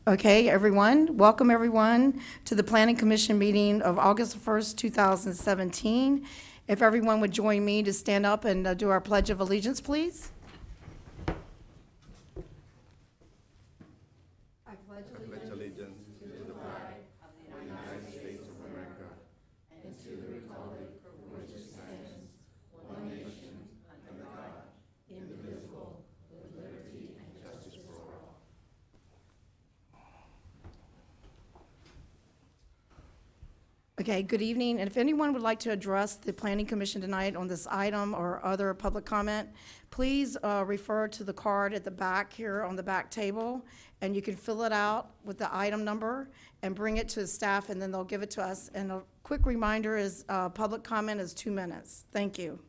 Okay, everyone, welcome everyone to the Planning Commission meeting of August 1st, 2017. If everyone would join me to stand up and do our Pledge of Allegiance, please. I pledge allegiance to the flag of the United States of America and to the republic for which it stands, one nation, under God, indivisible, with liberty and justice for all. Okay, good evening, and if anyone would like to address the Planning Commission tonight on this item or other public comment, please refer to the card at the back here on the back table, and you can fill it out with the item number and bring it to the staff, and then they'll give it to us. And a quick reminder is public comment is 2 minutes. Thank you.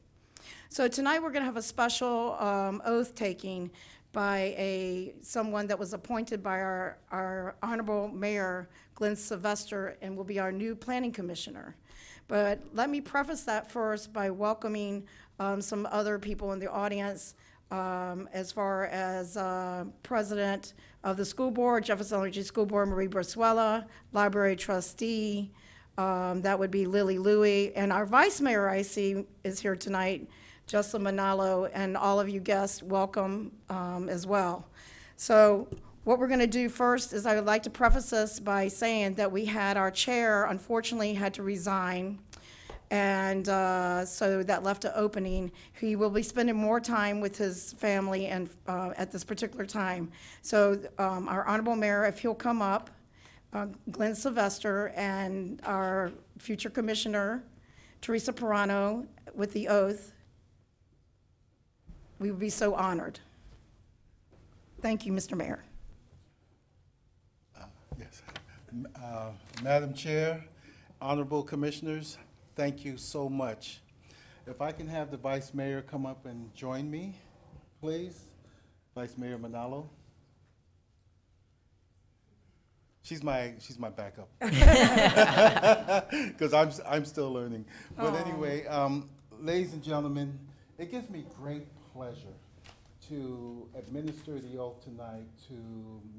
So tonight we're going to have a special oath taking by someone that was appointed by our Honorable Mayor, Glenn Sylvester, and will be our new Planning Commissioner. But let me preface that first by welcoming some other people in the audience, as far as President of the School Board, Jefferson Elementary School Board, Marie Brasuela, Library Trustee, that would be Lily Louie, and our Vice Mayor I see is here tonight, Justin Manalo, and all of you guests, welcome as well. So what we're going to do first is I would like to preface this by saying that we had our chair, unfortunately, had to resign, and so that left an opening. He will be spending more time with his family and at this particular time. So our Honorable Mayor, if he'll come up, Glenn Sylvester, and our future Commissioner, Teresa Pirano, with the oath, we would be so honored. Thank you, Mr. Mayor. Yes. Madam Chair, Honorable Commissioners, thank you so much. If I can have the Vice Mayor come up and join me, please. Vice Mayor Manalo. She's my backup. Because I'm still learning. But anyway, ladies and gentlemen, it gives me great pleasure to administer the oath tonight to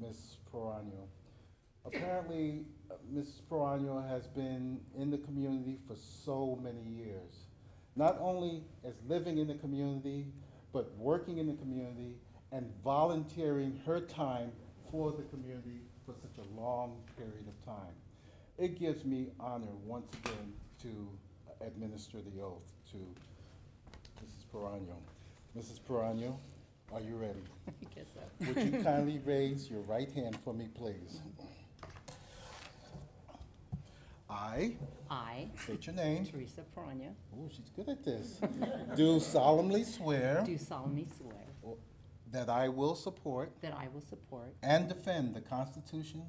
Ms. Pirano. Apparently, Ms. Pirano has been in the community for so many years. Not only as living in the community, but working in the community and volunteering her time for the community for such a long period of time. It gives me honor once again to administer the oath to Mrs. Pirano. Mrs. Pirano, are you ready? I guess so. Would you kindly raise your right hand for me, please? I state your name. Teresa Pirano, Oh, she's good at this. Do solemnly swear do solemnly swear that I will support that I will support and defend the Constitution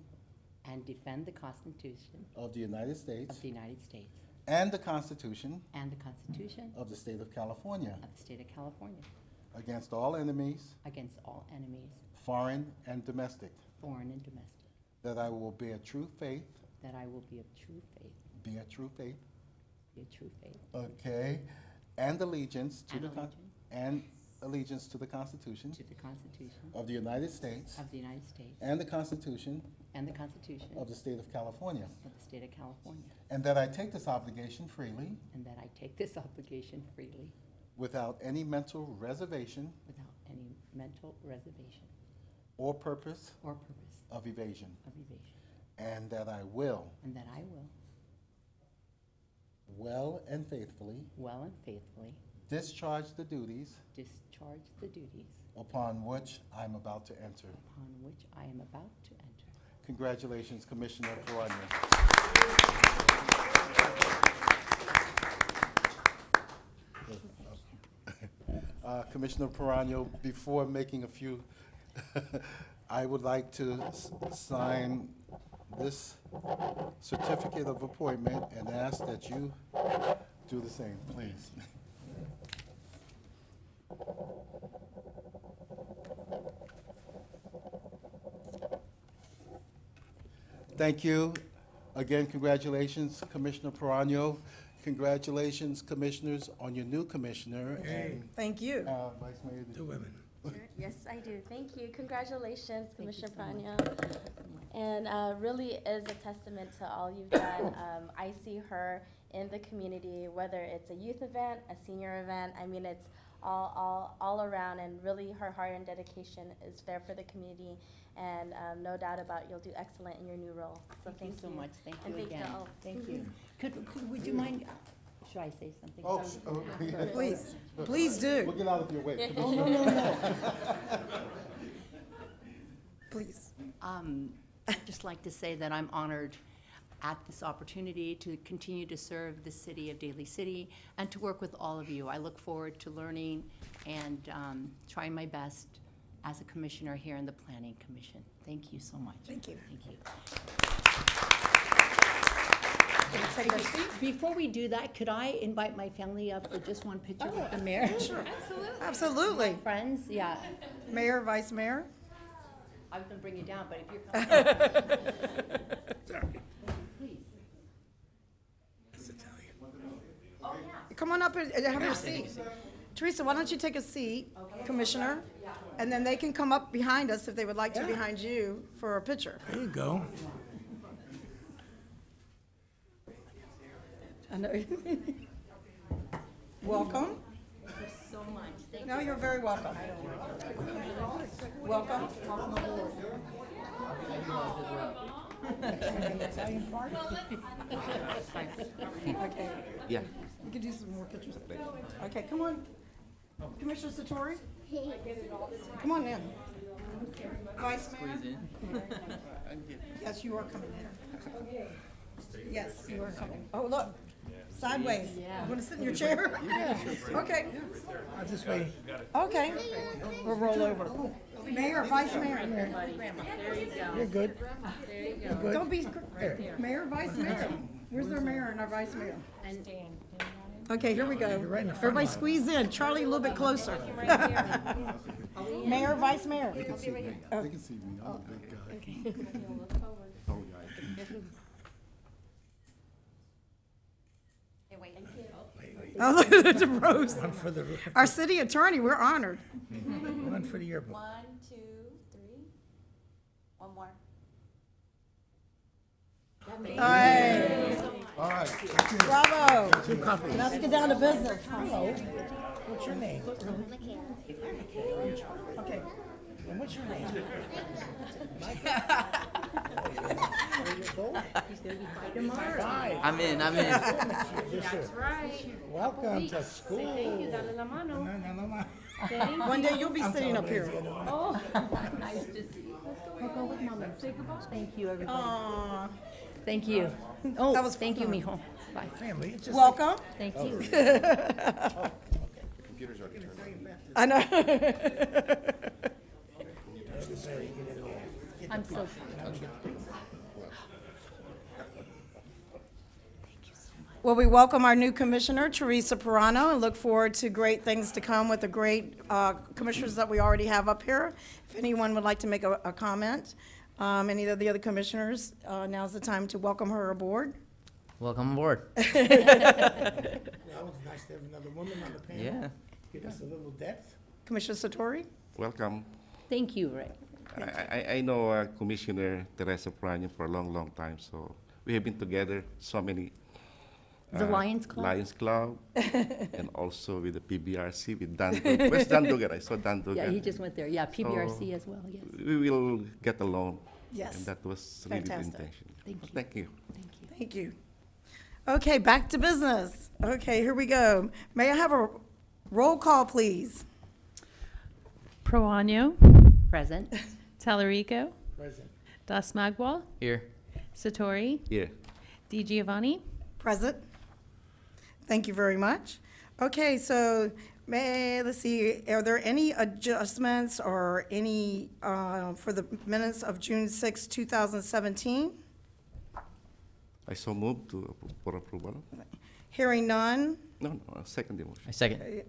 and defend the Constitution of the United States of the United States and the Constitution and the Constitution of the State of California of the State of California against all enemies, against all enemies, foreign and domestic, foreign and domestic, that I will bear true faith, that I will be of true faith, bear true faith, okay, and allegiance to and the allegiance to the Constitution to the Constitution of the United States of the United States and the Constitution and the Constitution of the State of California, of the State of California, and that I take this obligation freely and that I take this obligation freely without any mental reservation without any mental reservation or purpose or purpose of evasion, of evasion, and that I will and that I will well and faithfully discharge the duties upon which I'm about to enter. Congratulations, Commissioner Pirano. Commissioner Pirano, before making a few, I would like to sign this certificate of appointment and ask that you do the same, please. Thank you. Again, congratulations, Commissioner Pirano. Congratulations, commissioners, on your new commissioner. And Thank you. Vice Mayor. Two women. Yes, I do. Thank you. Congratulations, Thank you Commissioner so much. Prano. And really is a testament to all you've done. I see her in the community, whether it's a youth event, a senior event. I mean, it's all around, and really her heart and dedication is there for the community. And no doubt about you'll do excellent in your new role. So Thank you so much. Thank And you thank you again. all. Thank you. Would you mind, should I say something? Oh, Please, please do, We'll get out of your way. Oh, no, no, no. please. I'd just like to say that I'm honored at this opportunity to continue to serve the city of Daly City and to work with all of you. I look forward to learning and trying my best as a commissioner here in the Planning Commission. Thank you so much. Thank you. Thank you. Take your seat. Before we do that, could I invite my family up for just one picture with the mayor? Sure. Absolutely. Friends, yeah. Mayor, Vice Mayor? I was gonna bring you down, but if you're coming. Please. Come on up and have your seat. Teresa, why don't you take a seat, Commissioner? And then they can come up behind us if they would like to, behind you, for a picture. There you go. I know. Welcome. Thank you so much. Thank No, you're very welcome. Welcome. Okay. Yeah. We can do some more pictures. Okay, come on. Commissioner Satori? Come on in. Vice Mayor? Yes, you are coming in. Yes, you are coming. Oh, look, sideways. You want to sit in your chair? Okay, I'll just wait. okay. We'll roll over. Mayor, Vice Mayor. You're good. You're good. Don't be, Mayor, Vice Mayor. Where's their mayor and our vice mayor? Okay, here we go. right in the front Everybody line. squeeze in. Charlie, a little bit closer. Mayor, Vice Mayor. They can see me. I'm a big guy. Tall guy. Oh, look at the rose. One for the, Our city attorney, we're honored. one for the yearbook. 1, 2, 3. One more. Hey, All right. bravo. Two copies. Let's get down to business. Hello. What's your name? Okay. And what's your name? Five. I'm in. That's right. Welcome to school. Thank you, One day you'll be sitting up here. Oh, nice to see you. Go with Mama. Say goodbye. Thank you, everybody. Aw, Thank you. Oh, That was thank you, fun. mijo. Bye. Family, it's just welcome. Thank you. I know. I'm so. Well, we welcome our new commissioner, Teresa Pirano, and look forward to great things to come with the great commissioners that we already have up here. If anyone would like to make a comment, any of the other commissioners, now's the time to welcome her aboard. Welcome aboard. Well, it was nice to have another woman on the panel. Yeah. Give us a little depth. Commissioner Satori? Welcome. Thank you, Rick. I know Commissioner Teresa Prano for a long, long time, so we have been together so many. The Lions Club? Lions Club, and also with the PBRC, with Dan Dugan. Where's Dan Dugan? I saw Dan Dugan. Yeah, he just went there. Yeah, PBRC as well, yes. We will get along. Yes. And that was really the Fantastic. intention. Thank you. Thank you. Thank you. Thank you. Okay, back to business. Okay, here we go. May I have a roll call, please? Proano, Present. Talarico, Present. Das Magwal, Here. Satori, Yeah. Di Giovanni. Present. Thank you very much. Okay, so let's see, are there any adjustments or any, for the minutes of June 6, 2017? I so moved for approval. Hearing none. No, second motion. I second.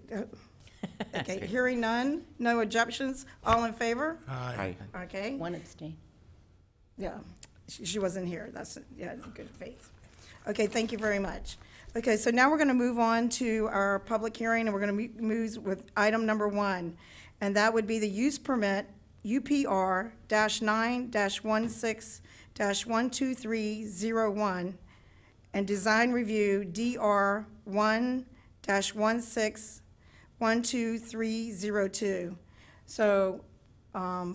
Okay, hearing none, no objections, all in favor? Aye. Okay, One abstain. yeah, she wasn't here, that's, yeah, good faith. Okay, thank you very much. Okay, so now we're gonna move on to our public hearing, and we're gonna move with item number 1. and that would be the use permit UPR-9-16-12301 and design review DR1-16-12302. So,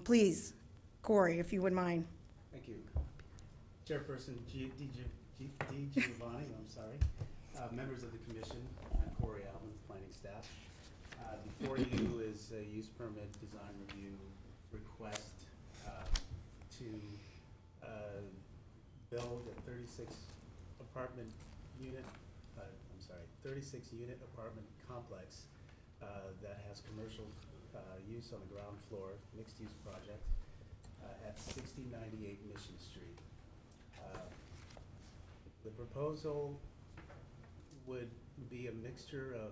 please, Corey, if you would mind. Thank you. Chairperson D. Giovanni, I'm sorry. Members of the commission, I'm Corey Alvin, planning staff. Before you is a use permit design review request to build a 36 unit apartment complex that has commercial use on the ground floor, mixed use project at 6098 Mission Street. The proposal would be a mixture of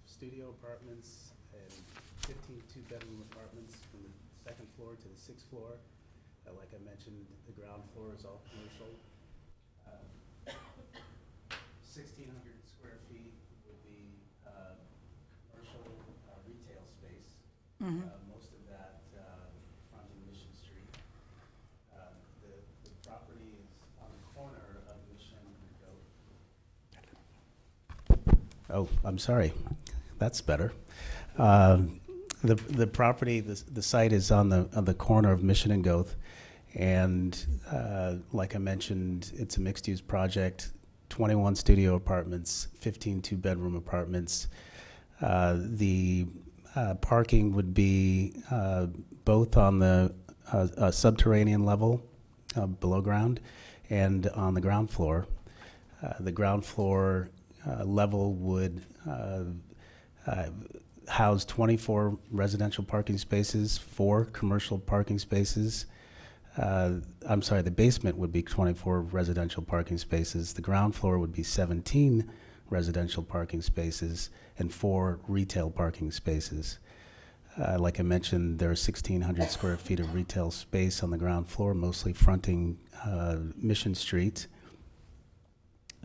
studio apartments and 15 two-bedroom apartments from the second floor to the sixth floor. Like I mentioned, the ground floor is all commercial. 1,600 square feet would be commercial retail space. Most of that fronting Mission Street. The property is on the corner of Mission and Goat. Oh, I'm sorry. That's better. The property, the site is on the corner of Mission and Goat, and like I mentioned, it's a mixed-use project. 21 studio apartments, 15 two-bedroom apartments. The parking would be both on the subterranean level, below ground, and on the ground floor. The ground floor level would house 24 residential parking spaces, 4 commercial parking spaces. I'm sorry, the basement would be 24 residential parking spaces. The ground floor would be 17 residential parking spaces and 4 retail parking spaces. Like I mentioned, there are 1,600 square feet of retail space on the ground floor, mostly fronting Mission Street.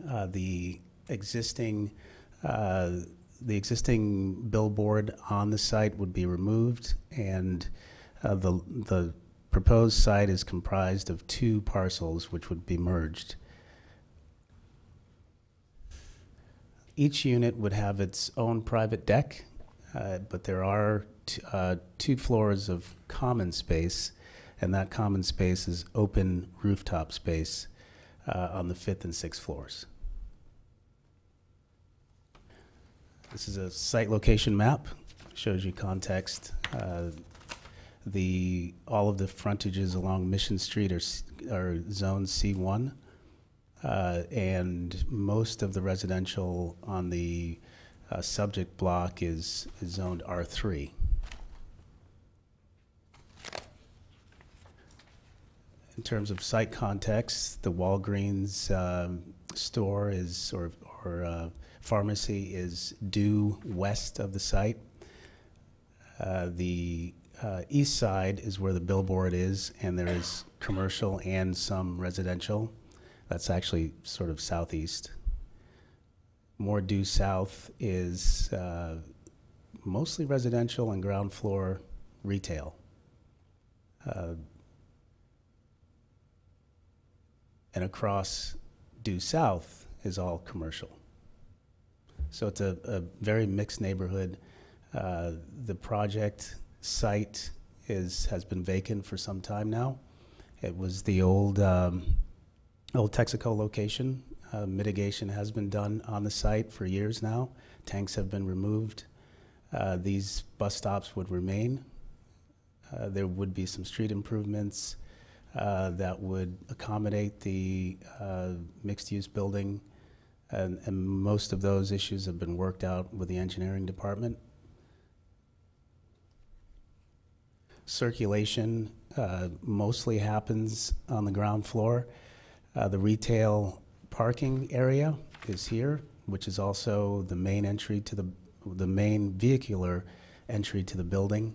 The existing billboard on the site would be removed, and the proposed site is comprised of 2 parcels which would be merged. Each unit would have its own private deck, but there are 2 floors of common space, and that common space is open rooftop space on the 5th and 6th floors. This is a site location map, shows you context. All of the frontages along Mission Street are zone C1, and most of the residential on the subject block is zoned R3. In terms of site context, the Walgreens store or pharmacy is due west of the site. The east side is where the billboard is, and there is commercial and some residential. That's actually sort of southeast. More due south is mostly residential and ground floor retail. And across due south is all commercial. So it's a very mixed neighborhood. The project site has been vacant for some time now. It was the old Texaco location. Mitigation has been done on the site for years now. Tanks have been removed. These bus stops would remain. There would be some street improvements that would accommodate the mixed-use building, and most of those issues have been worked out with the engineering department. Circulation mostly happens on the ground floor. The retail parking area is here, which is also the main entry to the main vehicular entry to the building.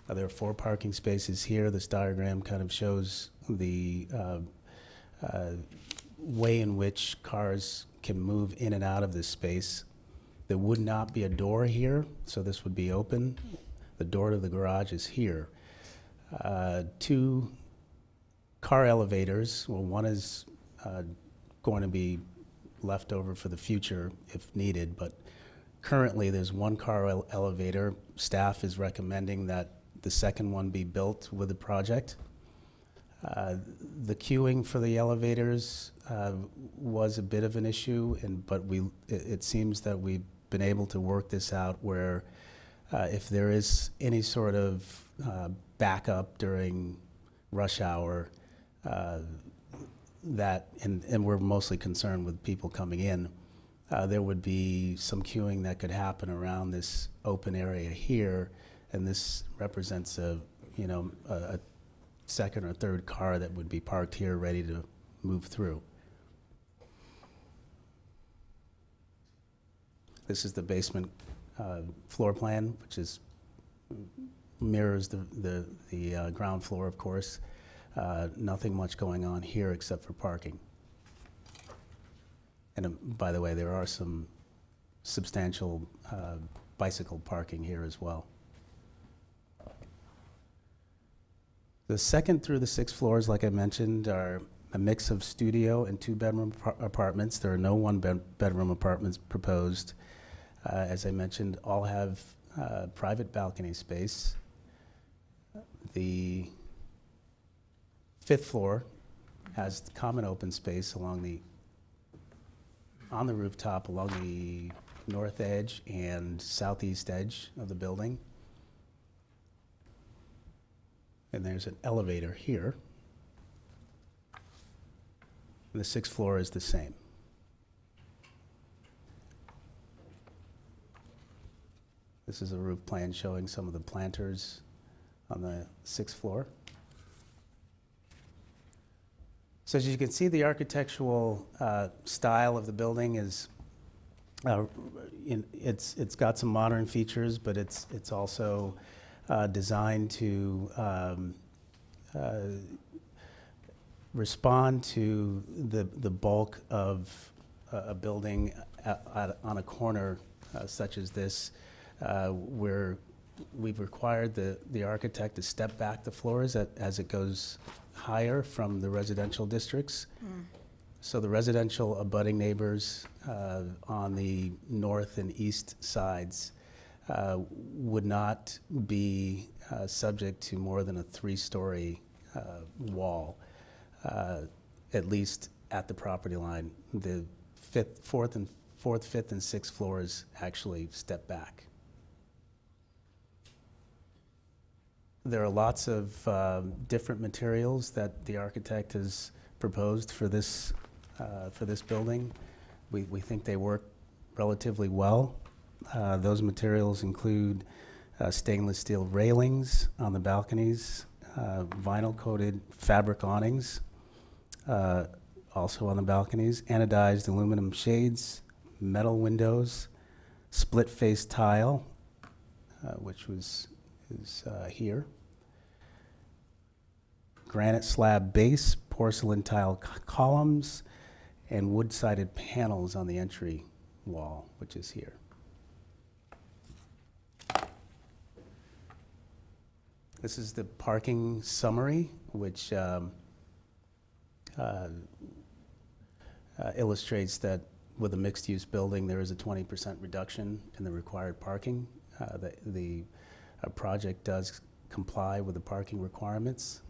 There are 4 parking spaces here. This diagram kind of shows the way in which cars can move in and out of this space. There would not be a door here, so this would be open. The door to the garage is here. Two car elevators, well, one is going to be left over for the future if needed, but currently there's one car elevator. Staff is recommending that the second one be built with the project. The queuing for the elevators was a bit of an issue, but it seems that we've been able to work this out where if there is any sort of backup during rush hour, and we're mostly concerned with people coming in, there would be some queuing that could happen around this open area here, and this represents a second or third car that would be parked here ready to move through. This is the basement floor plan, which mirrors the ground floor, of course. Nothing much going on here except for parking. And by the way, there are some substantial bicycle parking here as well. The second through the sixth floors, like I mentioned, are a mix of studio and two-bedroom apartments. There are no one-bedroom apartments proposed. As I mentioned, all have private balcony space. The fifth floor has common open space on the rooftop along the north edge and southeast edge of the building. And there's an elevator here. And the sixth floor is the same. This is a roof plan showing some of the planters on the sixth floor. So as you can see, the architectural style of the building is, it's got some modern features, but it's also designed to respond to the bulk of a building on a corner such as this, where we've required the architect to step back the floors as it goes higher from the residential districts. So the residential abutting neighbors on the north and east sides would not be subject to more than a 3-story wall, at least at the property line. The fourth, fifth, and sixth floors actually step back. There are lots of different materials that the architect has proposed for this building. We think they work relatively well. Those materials include stainless steel railings on the balconies, vinyl-coated fabric awnings, also on the balconies, anodized aluminum shades, metal windows, split-face tile, which is here, granite slab base, porcelain tile columns, and wood-sided panels on the entry wall, which is here. This is the parking summary, which illustrates that with a mixed-use building, there is a 20% reduction in the required parking. The project does comply with the parking requirements,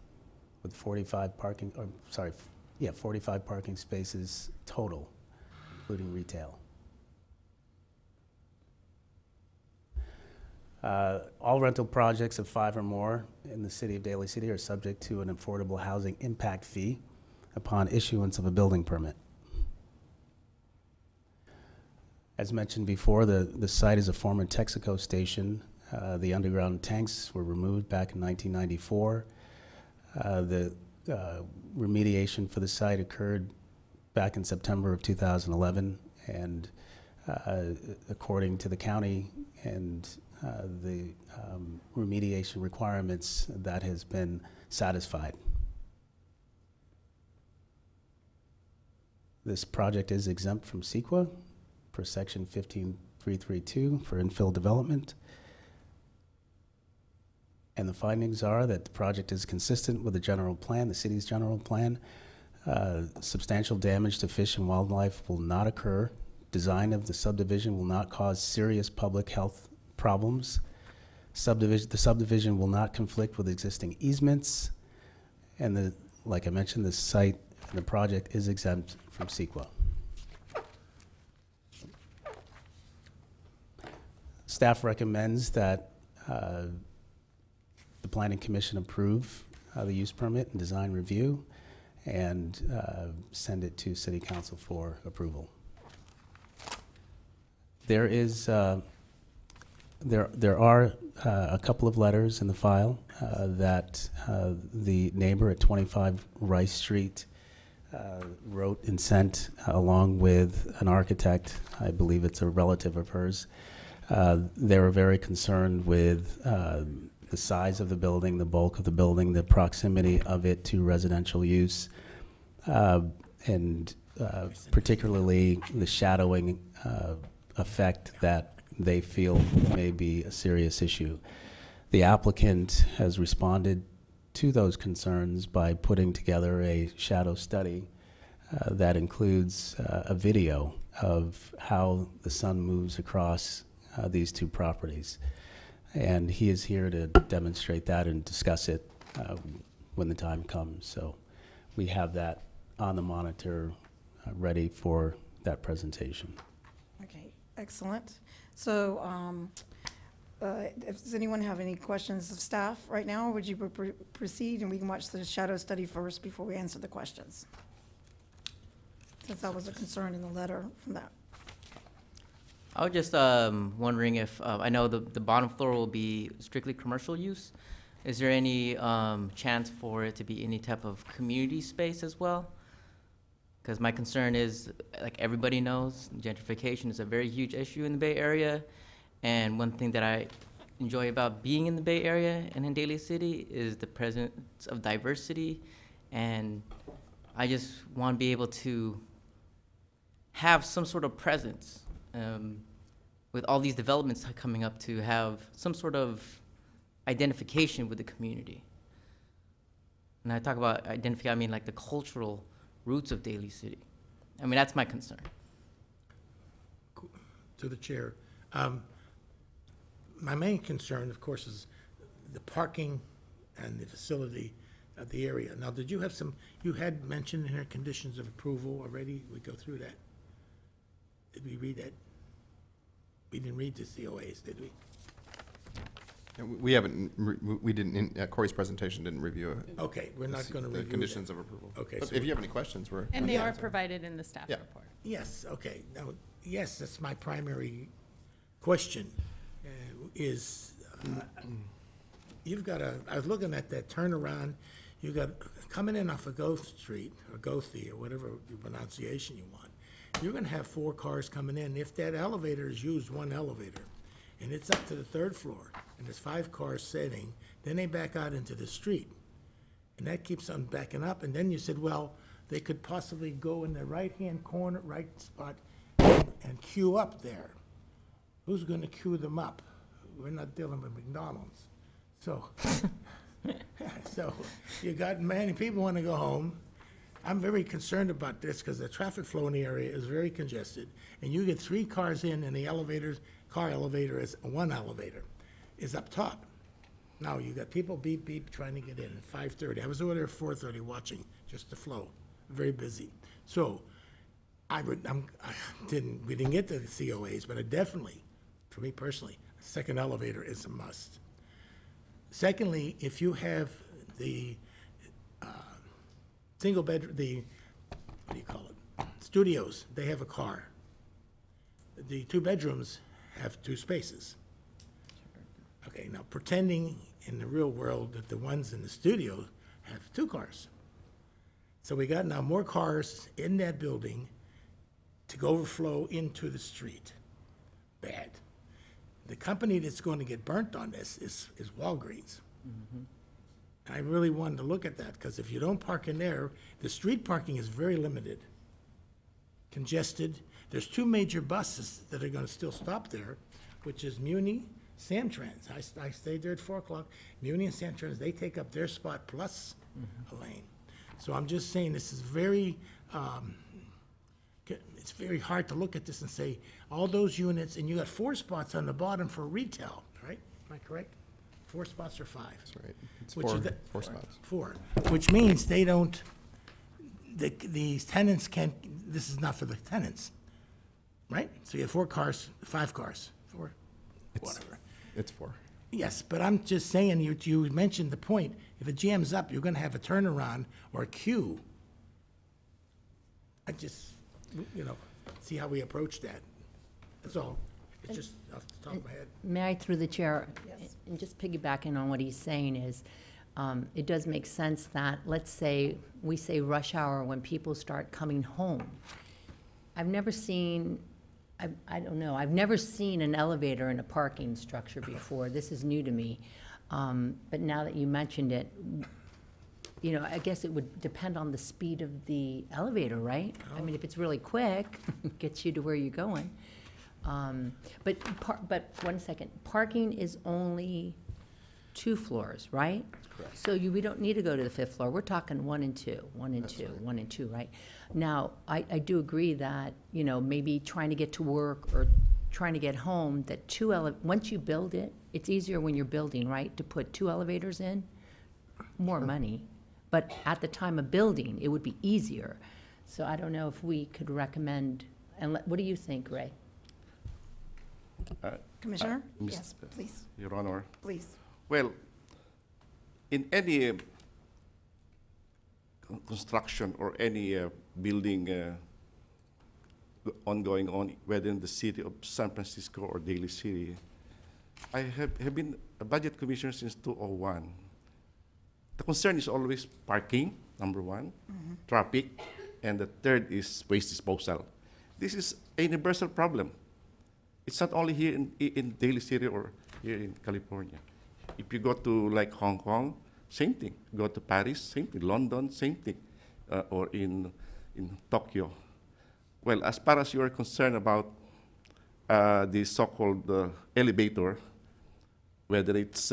with 45 parking spaces total, including retail. All rental projects of 5 or more in the city of Daly City are subject to an affordable housing impact fee upon issuance of a building permit. As mentioned before, the site is a former Texaco station. The underground tanks were removed back in 1994. The remediation for the site occurred back in September of 2011, and according to the county and the remediation requirements, that has been satisfied. This project is exempt from CEQA per section 15332 for infill development. And the findings are that the project is consistent with the general plan, the city's general plan. Substantial damage to fish and wildlife will not occur. Design of the subdivision will not cause serious public health problems. The subdivision will not conflict with existing easements. And like I mentioned, the site and the project is exempt from CEQA. Staff recommends that the Planning Commission approve the use permit and design review and send it to City Council for approval. There are a couple of letters in the file that the neighbor at 25 Rice Street wrote and sent along with an architect. I believe it's a relative of hers. They were very concerned with the size of the building, the bulk of the building, the proximity of it to residential use, and particularly the shadowing effect that they feel may be a serious issue. The applicant has responded to those concerns by putting together a shadow study that includes a video of how the sun moves across these two properties. And he is here to demonstrate that and discuss it when the time comes. So we have that on the monitor ready for that presentation. Okay, excellent. So does anyone have any questions of staff right now? Would you proceed and we can watch the shadow study first before we answer the questions? Since that was a concern in the letter from that. I was just wondering if, I know the bottom floor will be strictly commercial use. Is there any chance for it to be any type of community space as well? Because my concern is, like everybody knows, gentrification is a very huge issue in the Bay Area. And one thing that I enjoy about being in the Bay Area and in Daly City is the presence of diversity. And I just want to be able to have some sort of presence with all these developments coming up, to have some sort of identification with the community. And I talk about identify, I mean like the cultural roots of Daly City. I mean, that's my concern. To the chair. My main concern, of course, is the parking and the facility of the area. Now, did you have you had mentioned in our conditions of approval already? We go through that. Did we read that? We didn't read the COAs, did we? We haven't, we didn't, Corey's presentation didn't review it. Okay, we're not going to review the conditions that. of approval. Okay, But so if you have any questions, we're. And they Yeah. are provided in the staff Yeah. report. Yes, okay. Now, yes, that's my primary question, is you've got I was looking at that turnaround, you've got, coming in off of Ghost Street, or Gothy, or whatever the pronunciation you want, you're gonna have 4 cars coming in. If that elevator is used, one elevator, and it's up to the 3rd floor, and there's 5 cars sitting, then they back out into the street. And that keeps on backing up, and then you said, well, they could possibly go in the right-hand corner, right spot, and queue up there. Who's gonna queue them up? We're not dealing with McDonald's. So, so you got many people wanna go home. I'm very concerned about this because the traffic flow in the area is very congested. And you get 3 cars in and the car elevator is, one elevator is up top. Now, you got people beep, beep, trying to get in at 5:30. I was over there at 4:30 watching just the flow, very busy. So, we didn't get to the COAs, but I definitely, for me personally, a second elevator is a must. Secondly, if you have the single bedroom, what do you call it? Studios, they have a car. The 2 bedrooms have 2 spaces. Okay, now pretending in the real world that the ones in the studio have 2 cars. So we got now more cars in that building to overflow into the street. Bad. The company that's going to get burnt on this is Walgreens. Mm-hmm. I really wanted to look at that, because if you don't park in there, the street parking is very limited, congested. There's 2 major buses that are gonna still stop there, which is Muni Samtrans. I stayed there at 4 o'clock. Muni and Samtrans, they take up their spot plus a lane. So I'm just saying this is very, it's very hard to look at this and say, all those units, and you got 4 spots on the bottom for retail, right? Am I correct? 4 spots or 5? That's right. It's Which is 4, the- 4 spots. 4, which means they don't, these tenants can't, this is not for the tenants, right? So you have 4 cars, 5 cars, 4, whatever. It's 4. Yes, but I'm just saying, you mentioned the point, if it jams up, you're gonna have a turnaround or a queue. I just, see how we approach that. That's all. It's just off the top of my head. May I, through the chair, and just piggybacking on what he's saying is, it does make sense that, let's say, we say rush hour when people start coming home. I've never seen, I don't know, I've never seen an elevator in a parking structure before. This is new to me. But now that you mentioned it, I guess it would depend on the speed of the elevator, right? I mean, if it's really quick, it gets you to where you're going. But 1 second, parking is only 2 floors, right? Correct. So we don't need to go to the 5th floor. We're talking 1 and 2, 1 and 2, 1 and 2, right? Now, I do agree that, maybe trying to get to work or trying to get home, that once you build it, it's easier when you're building, right, to put 2 elevators in, more money. But at the time of building, it would be easier. So I don't know if we could recommend, and what do you think, Ray? Commissioner? Miss- Yes, please, Your Honor. please. Well, in any construction or any building ongoing on, whether in the city of San Francisco or Daly City, I have been a budget commissioner since 2001. The concern is always parking, number 1, traffic, and the third is waste disposal. This is a universal problem. It's not only here in Daly City or here in California. If you go to like Hong Kong, same thing. Go to Paris, same thing. London, same thing. Or in Tokyo. Well, as far as you are concerned about the so-called elevator, whether it's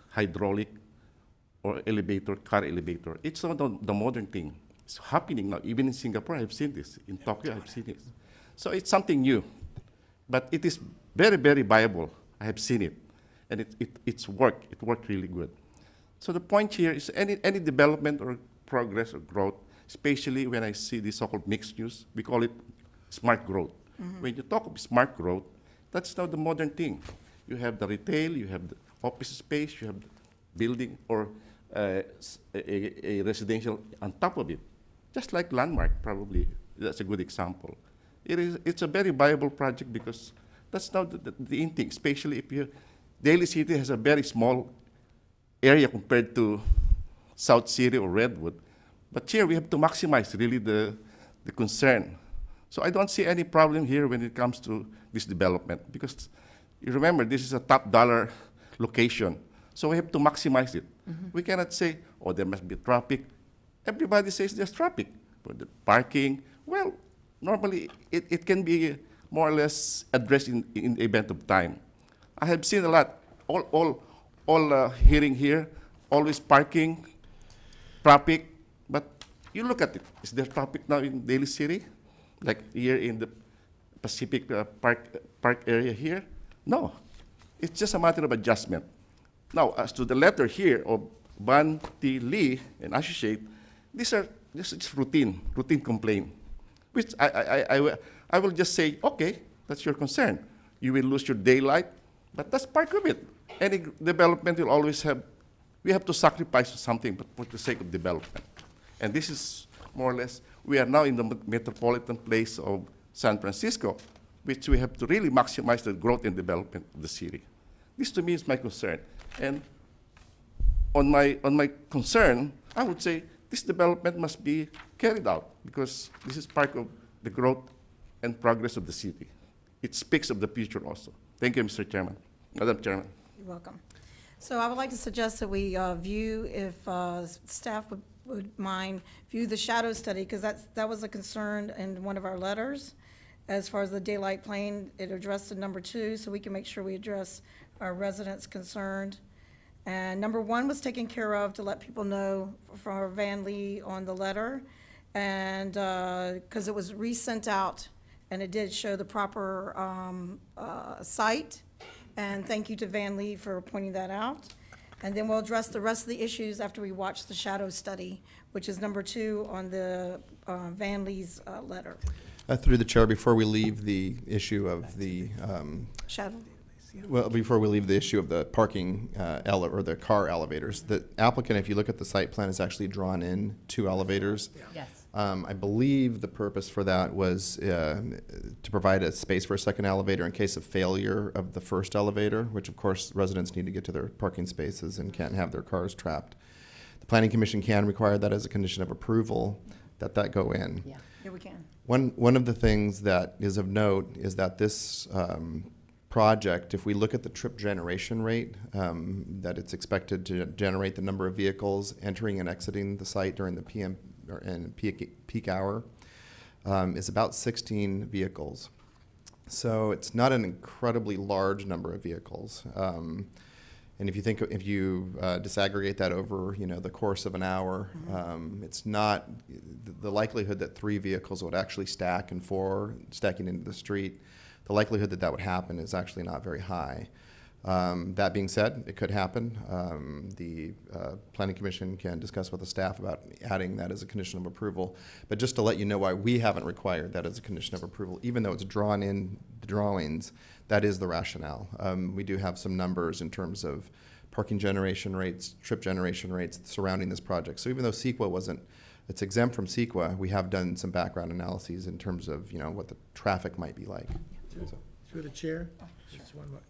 hydraulic or elevator, car elevator, it's not the modern thing. It's happening now. Even in Singapore, I've seen this. In Tokyo, I've seen this. So it's something new. But it is very, very viable. I have seen it. And it's worked. It worked really good. So the point here is any development or progress or growth, especially when I see the so-called mixed use, we call it smart growth. When you talk of smart growth, that's now the modern thing. You have the retail, you have the office space, you have the building or a residential on top of it. Just like Landmark, probably, that's a good example. It's a very viable project because that's now the in thing, especially if Daly City has a very small area compared to South City or Redwood. But here we have to maximize really the concern. So I don't see any problem here when it comes to this development because you remember this is a top dollar location. So we have to maximize it. We cannot say, oh, there must be traffic. Everybody says there's traffic. But the parking, well, normally it can be more or less addressed in the event of time. I have seen a lot, all hearing here, always parking, traffic, but you look at it. Is there traffic now in Daly City? Like here in the Pacific Park area here? No. It's just a matter of adjustment. Now, as to the letter here of Van T. Lee and Associate, these are just routine complaint, which I will just say, okay, that's your concern. You will lose your daylight, but that's part of it. Any development will always have, we have to sacrifice something for the sake of development. And this is more or less, we are now in the metropolitan place of San Francisco, which we have to really maximize the growth and development of the city. This to me is my concern. And on my concern, I would say this development must be carried out because this is part of the growth and progress of the city. It speaks of the future also. Thank you, Mr. Chairman. Madam Chairman. You're welcome. So I would like to suggest that we view, if staff would mind, view the shadow study, because that was a concern in one of our letters. As far as the daylight plane, it addressed the number 2, so we can make sure we address our residents concerned. And number one was taken care of to let people know for Van Lee on the letter. And, because it was resent out, and it did show the proper site. And thank you to Van Lee for pointing that out. And then we'll address the rest of the issues after we watch the shadow study, which is number 2 on the Van Lee's letter. Through the chair, before we leave the issue of the, Shadow. well, before we leave the issue of the parking or the car elevators, the applicant, if you look at the site plan, has actually drawn in 2 elevators. Yes. I believe the purpose for that was to provide a space for a second elevator in case of failure of the first elevator, which of course residents need to get to their parking spaces and can't have their cars trapped. The Planning Commission can require that as a condition of approval, that go in. Yeah. Yeah, we can. One of the things that is of note is that this project, if we look at the trip generation rate, that it's expected to generate the number of vehicles entering and exiting the site during the PM and peak hour, is about 16 vehicles. So it's not an incredibly large number of vehicles. And if you disaggregate that over, the course of an hour, it's not the likelihood that 3 vehicles would actually stack and 4 stacking into the street. The likelihood that would happen is actually not very high. That being said, it could happen. The Planning Commission can discuss with the staff about adding that as a condition of approval. But just to let you know why we haven't required that as a condition of approval, even though it's drawn in the drawings, that is the rationale. We do have some numbers in terms of parking generation rates, trip generation rates surrounding this project. So even though CEQA it's exempt from CEQA, we have done some background analyses in terms of, what the traffic might be like. So. Through the chair, just one more.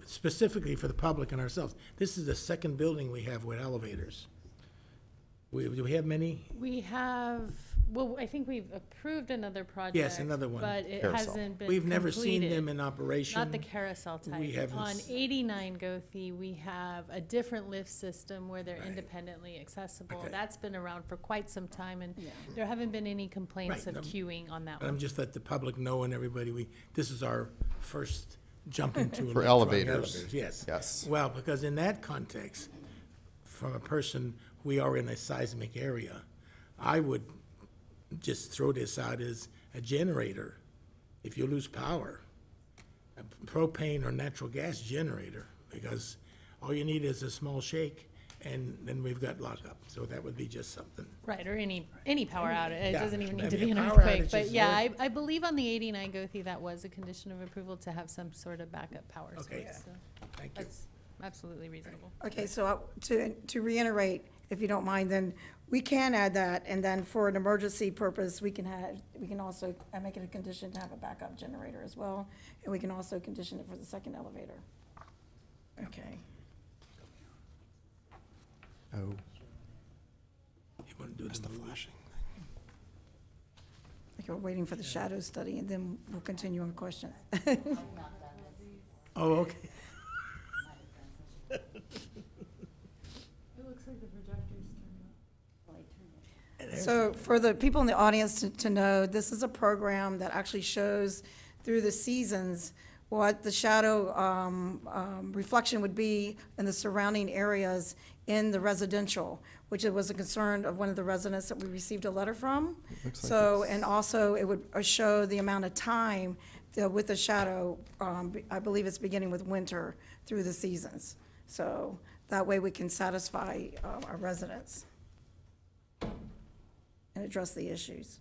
Specifically for the public and ourselves, this is the second building we have with elevators. Do we have many? We have, well, I think we've approved another project. Yes, another one. But it Carousel. hasn't been We've never seen completed. them in operation. Not the carousel type. We haven't On s- 89 Gothi, we have a different lift system where they're Right. independently accessible. Okay. That's been around for quite some time, and there haven't been any complaints Right, of queuing on that But I'm one. just let the public know and everybody, this is our first jump into For electronic elevators. Yes. Yes. Well, because in that context, from a person, we are in a seismic area. I would just throw this out as a generator. If you lose power, a propane or natural gas generator, because all you need is a small shake, and then we've got lockup. So that would be just something. Right, or any power outage. It Yeah, doesn't even I need to mean, be an a power earthquake. outage But is yeah, very- I believe on the 89 Gothi, that was a condition of approval to have some sort of backup power Okay. source. So Thank you. that's absolutely reasonable. Okay, so to reiterate, if you don't mind, then we can add that, and then for an emergency purpose, we can also make it a condition to have a backup generator as well, and we can also condition it for the second elevator. Okay. Oh, You want to do that's the the flashing. Okay, we're waiting for the shadow study, and then we'll continue on questions. Oh, okay. It looks like the projector's turned So for the people in the audience to know, this is a program that actually shows through the seasons what the shadow reflection would be in the surrounding areas in the residential, which it was a concern of one of the residents that we received a letter from. Looks like So, it's- and also it would show the amount of time with the shadow, I believe it's beginning with winter through the seasons. So that way we can satisfy our residents and address the issues.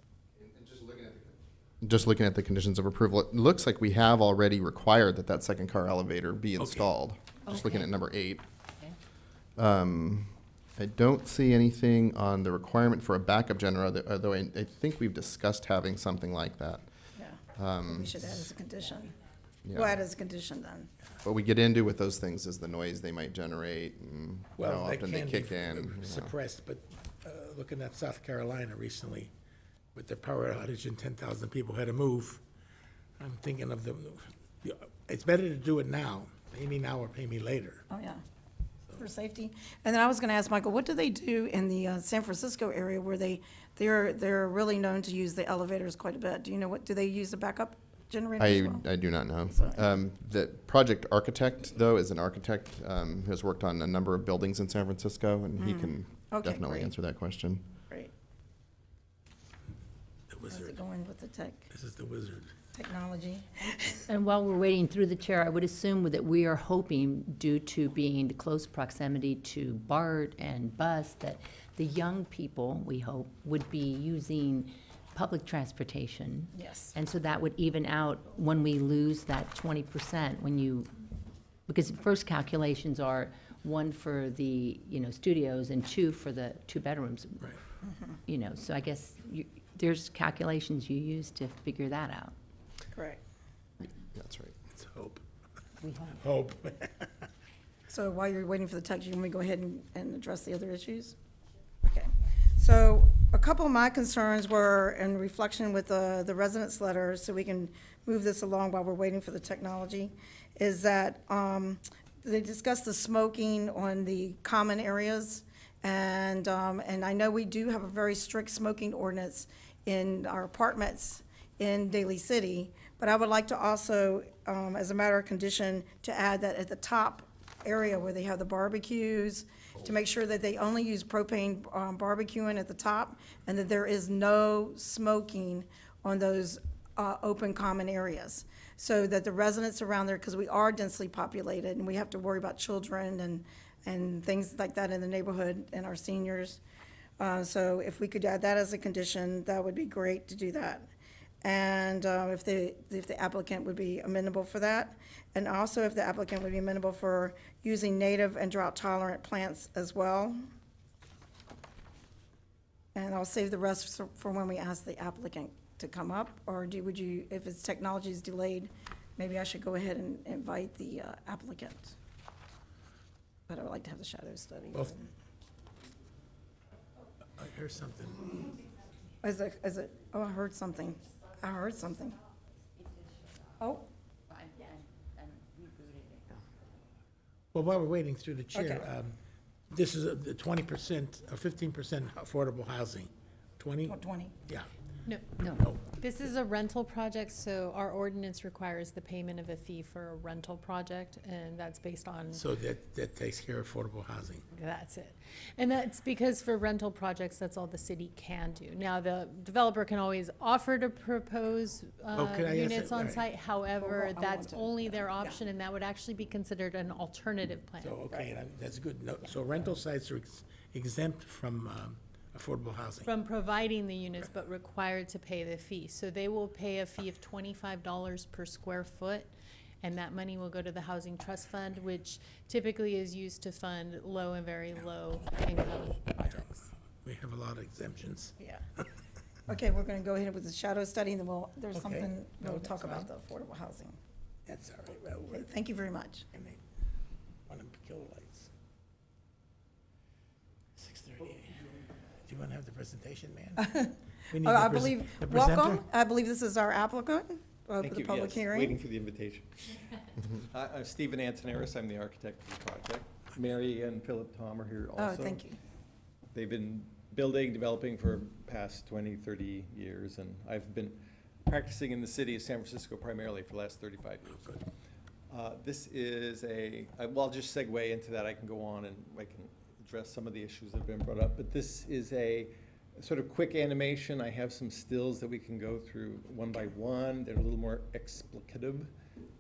Just looking at the conditions of approval, it looks like we have already required that second car elevator be installed. Just looking Okay. at number 8. Okay. I don't see anything on the requirement for a backup generator, although I think we've discussed having something like that. Yeah, we should add as a condition. Yeah. We'll add as a condition then. What we get into with those things is the noise they might generate and how Well, that often they can kick be in. you know. suppressed, but looking at South Carolina recently, with the power outage and 10,000 people had to move, I'm thinking of it's better to do it now, pay me now or pay me later. Oh, yeah, for safety. And then I was gonna ask Michael, what do they do in the San Francisco area where they're really known to use the elevators quite a bit? Do you know do they use the backup generator as well? I do not know. Sorry. The project architect, though, is an architect who has worked on a number of buildings in San Francisco, and he can Okay, definitely great. answer that question. Great. The How's it wizard. going with the This is the wizard. technology? And while we're waiting through the chair, I would assume that we are hoping, due to being the close proximity to BART and bus, that the young people, we hope, would be using public transportation. Yes. And so that would even out when we lose that 20%, when you, because first calculations are one for the, studios and two for the 2 bedrooms. Right. So I guess there's calculations you use to figure that out. Correct. That's right. Let's hope. We hope. Hope. So while you're waiting for the text, you want me to go ahead and address the other issues? Okay. So a couple of my concerns were in reflection with the residents' letters, so we can move this along while we're waiting for the technology, is that they discussed the smoking on the common areas. And I know we do have a very strict smoking ordinance in our apartments in Daly City, but I would like to also, as a matter of condition, to add that at the top area where they have the barbecues, to make sure that they only use propane barbecuing at the top, and that there is no smoking on those open common areas, so that the residents around there, because we are densely populated, and we have to worry about children and things like that in the neighborhood and our seniors. So if we could add that as a condition, that would be great to do that. And if the applicant would be amenable for that. And also if the applicant would be amenable for using native and drought-tolerant plants as well. And I'll save the rest for when we ask the applicant to come up, or would you, if its technology is delayed, maybe I should go ahead and invite the applicant. But I would like to have the shadow study. Well, I heard something. Oh, I heard something. Oh, Well, while we're waiting through the chair, Okay. this is the 20% or 15% affordable housing. 20? 20. Yeah. No. This is a rental project, so our ordinance requires the payment of a fee for a rental project, and that's based on, So that takes care of affordable housing. that's it. And that's because for rental projects, that's all the city can do. Now, the developer can always offer to propose could I ask units that? on Right. site. However, I that's want to- only their option, and that would actually be considered an alternative plan. So, okay, that's good. No, so rental sites are exempt from affordable housing. From providing the units, but required to pay the fee. So they will pay a fee of $25 per square foot, and that money will go to the Housing Trust Fund, which typically is used to fund low and very low income projects. We have a lot of exemptions. Yeah. Okay, we're gonna go ahead with the shadow study, and then there's Okay. something, No, we'll that's talk about fine. the affordable housing. That's all right. Well, Okay, thank you very much. and they want to kill the lights. 6:38. Do you want to have the presentation, man? We need I the believe, the presenter. welcome, I believe this is our applicant for Thank the you, public yes, hearing. waiting for the invitation. I'm Stephen Antonaris, I'm the architect of the project. Mary and Philip Tom are here also. Oh, thank you. They've been building, developing for past 20, 30 years, and I've been practicing in the city of San Francisco primarily for the last 35 years. This is well, I'll just segue into that. I can go on and I can address some of the issues that have been brought up, but this is a sort of quick animation. I have some stills that we can go through one by one. They're a little more explicative,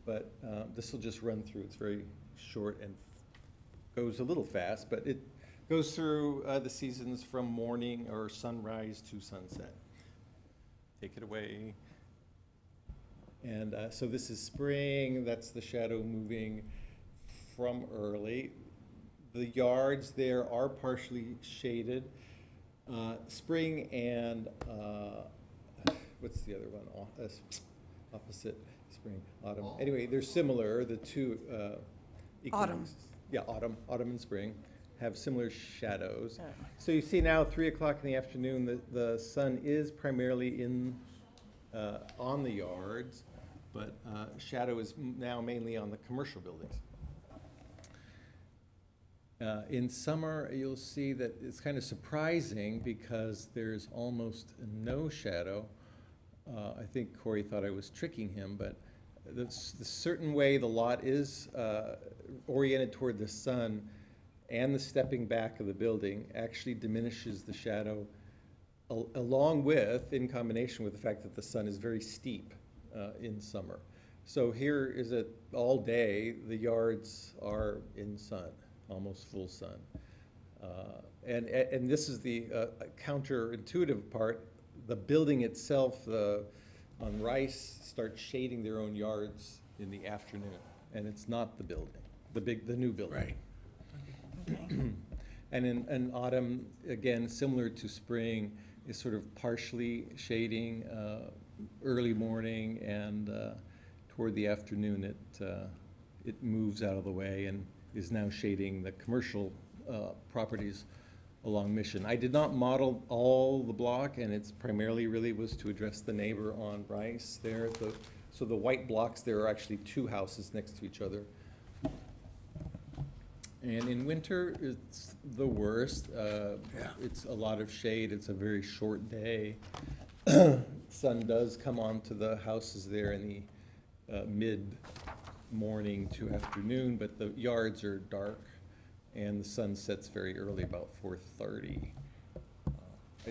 but this will just run through. It's very short and goes a little fast, but it goes through the seasons from morning or sunrise to sunset. Take it away. And so this is spring. That's the shadow moving from early. The yards there are partially shaded. Spring and what's the other one? Opposite spring, autumn. Anyway, they're similar. The two Autumn. Yeah, autumn and spring have similar shadows. So you see now 3 o'clock in the afternoon, the sun is primarily on the yards, but shadow is now mainly on the commercial buildings. In summer, you'll see that it's kind of surprising because there's almost no shadow I think Corey thought I was tricking him, but the certain way the lot is oriented toward the sun and the stepping back of the building actually diminishes the shadow along with, in combination with the fact that the sun is very steep in summer. So here is it all day, the yards are in sun, almost full sun. And this is the counterintuitive part. The building itself on Rice starts shading their own yards in the afternoon, and it's not the building, the new building. Right. Okay. And in autumn, again, similar to spring, is sort of partially shading early morning, and toward the afternoon it moves out of the way and is now shading the commercial properties along Mission. I did not model all the block, and it's primarily really was to address the neighbor on Rice there. So the white blocks there are actually two houses next to each other. And in winter, it's the worst. It's a lot of shade. It's a very short day. Sun does come onto the houses there in the mid-morning to afternoon, but the yards are dark, and the sun sets very early, about 4:30.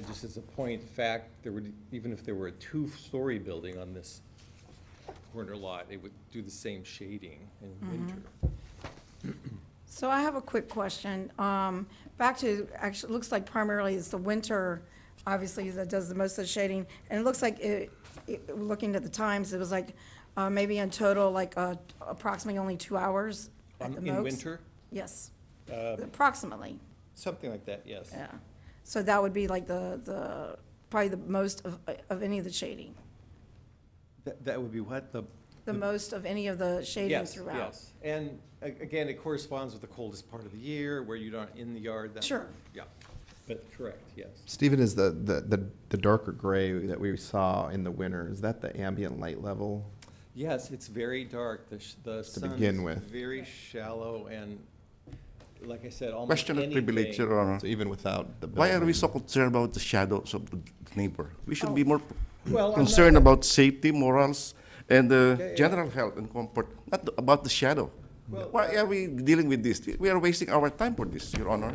Just as a point of fact, even if there were a two-story building on this corner lot, it would do the same shading in winter. So I have a quick question. Back to, actually, it looks like primarily it's the winter, obviously, that does the most of the shading. And it looks like, looking at the times, it was like maybe in total, like approximately only 2 hours at the most. In winter? Yes, approximately, Something like that, yes. yeah. So that would be like the probably the most of any of the shading, That would be what? the most of any of the shading Yes, throughout. yes. And again, it corresponds with the coldest part of the year, where you're not in the yard. Sure. Yeah, but correct, yes. Stephen, is the darker gray that we saw in the winter, is that the ambient light level? Yes, it's very dark. The sun begin is with. very shallow, and like I said, almost Question of privilege, anything. Your Honor. So even without the building? Why are we so concerned about the shadows of the neighbor? We should be more Well, I'm concerned not- about safety, morals, and yeah. general health and comfort, not about the shadow. Well, Why are we dealing with this? We are wasting our time for this, Your Honor.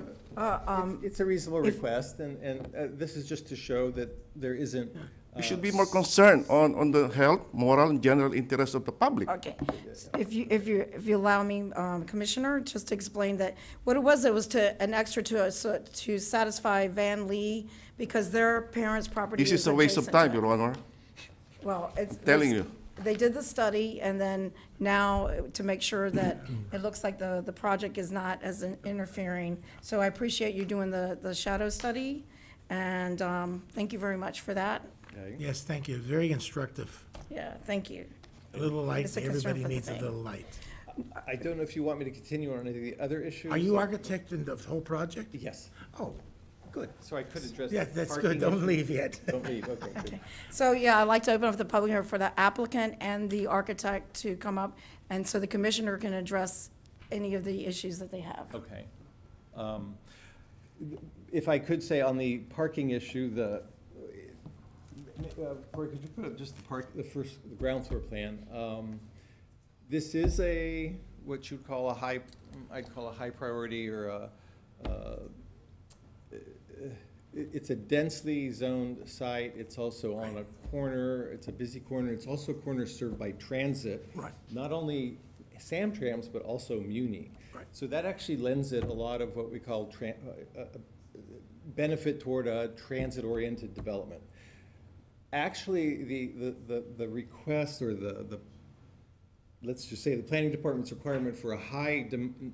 It's a reasonable if- request, and this is just to show that there isn't. We should be more concerned on the health, moral, and general interest of the public. Okay, if you allow me, Commissioner, just to explain that, what it was an extra to satisfy Van Lee, because their parents' property This is is a waste of adjacent time, to it. Your Honor. Well, it's. Telling you. They did the study, and then now, to make sure that it looks like the project is not as interfering. So I appreciate you doing the shadow study, and thank you very much for that. Okay. Yes, thank you. Very instructive. Yeah, thank you. A little light, It's a concern everybody for the needs a day. little light. I don't know if you want me to continue on any of the other issues. Are you architect in the whole project? Yes. Oh, good. So I could address. Yeah, the that's parking good. Don't issue. leave yet. Don't leave, okay, good. Okay. So, yeah, I'd like to open up the public hearing for the applicant and the architect to come up, and so the commissioner can address any of the issues that they have. Okay. If I could say on the parking issue, Corey, could you put up just the ground floor plan? This is what you'd call I'd call a high priority, or it's a densely zoned site. It's also on a corner. It's a busy corner. It's also a corner served by transit. Right. Not only Samtrams, but also Muni. Right. So that actually lends it a lot of what we call benefit toward a transit-oriented development. Actually, the request, or let's just say the planning department's requirement for a high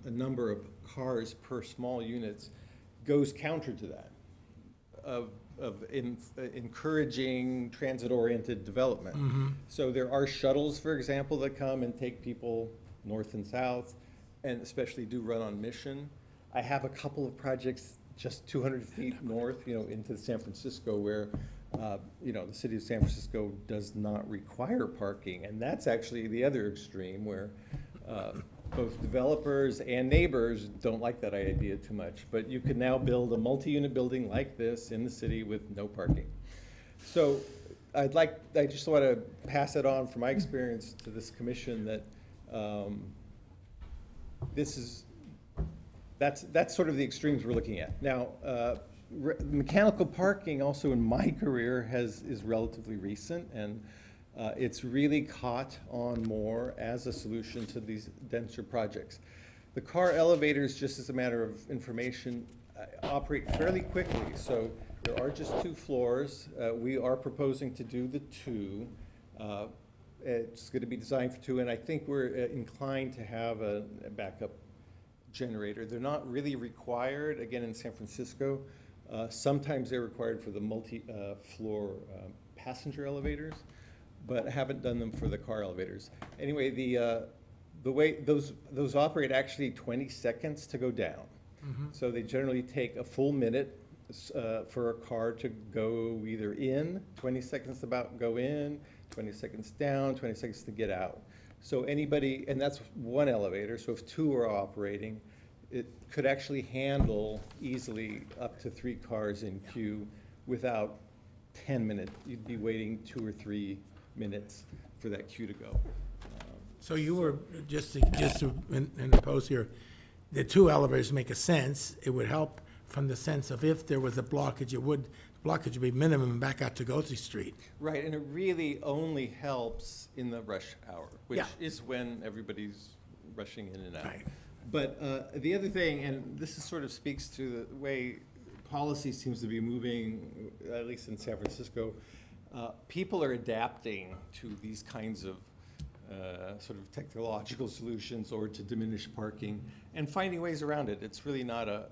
number of cars per small units goes counter to that, of encouraging transit-oriented development. So there are shuttles, for example, that come and take people north and south, and especially do run on Mission. I have a couple of projects just 200 feet north, into San Francisco, where the city of San Francisco does not require parking, and that's actually the other extreme, where both developers and neighbors don't like that idea too much. But you could now build a multi-unit building like this in the city with no parking. So I just want to pass it on from my experience to this commission that that's sort of the extremes we're looking at. Now, mechanical parking also in my career is relatively recent, and it's really caught on more as a solution to these denser projects. The car elevators, just as a matter of information, operate fairly quickly. So there are just 2 floors. We are proposing to do the 2. It's going to be designed for 2, and I think we're inclined to have a backup generator. They're not really required, again, in San Francisco. Sometimes they're required for the multi-floor passenger elevators, but I haven't done them for the car elevators. Anyway, the way those operate actually 20 seconds to go down. So they generally take a full minute for a car to go either in, 20 seconds to about go in, 20 seconds down, 20 seconds to get out. So anybody, and that's one elevator, so if 2 are operating, it could actually handle easily up to 3 cars in queue without 10 minutes. You'd be waiting 2 or 3 minutes for that queue to go. So you were, just to interpose here, the 2 elevators make a sense. It would help from the sense of if there was a blockage, blockage would be minimum back out to Goethe Street. Right, and it really only helps in the rush hour, which Yeah. is when everybody's rushing in and out. Right. But the other thing, and this is sort of speaks to the way policy seems to be moving, at least in San Francisco, people are adapting to these kinds of sort of technological solutions or to diminish parking and finding ways around it. It's really not a,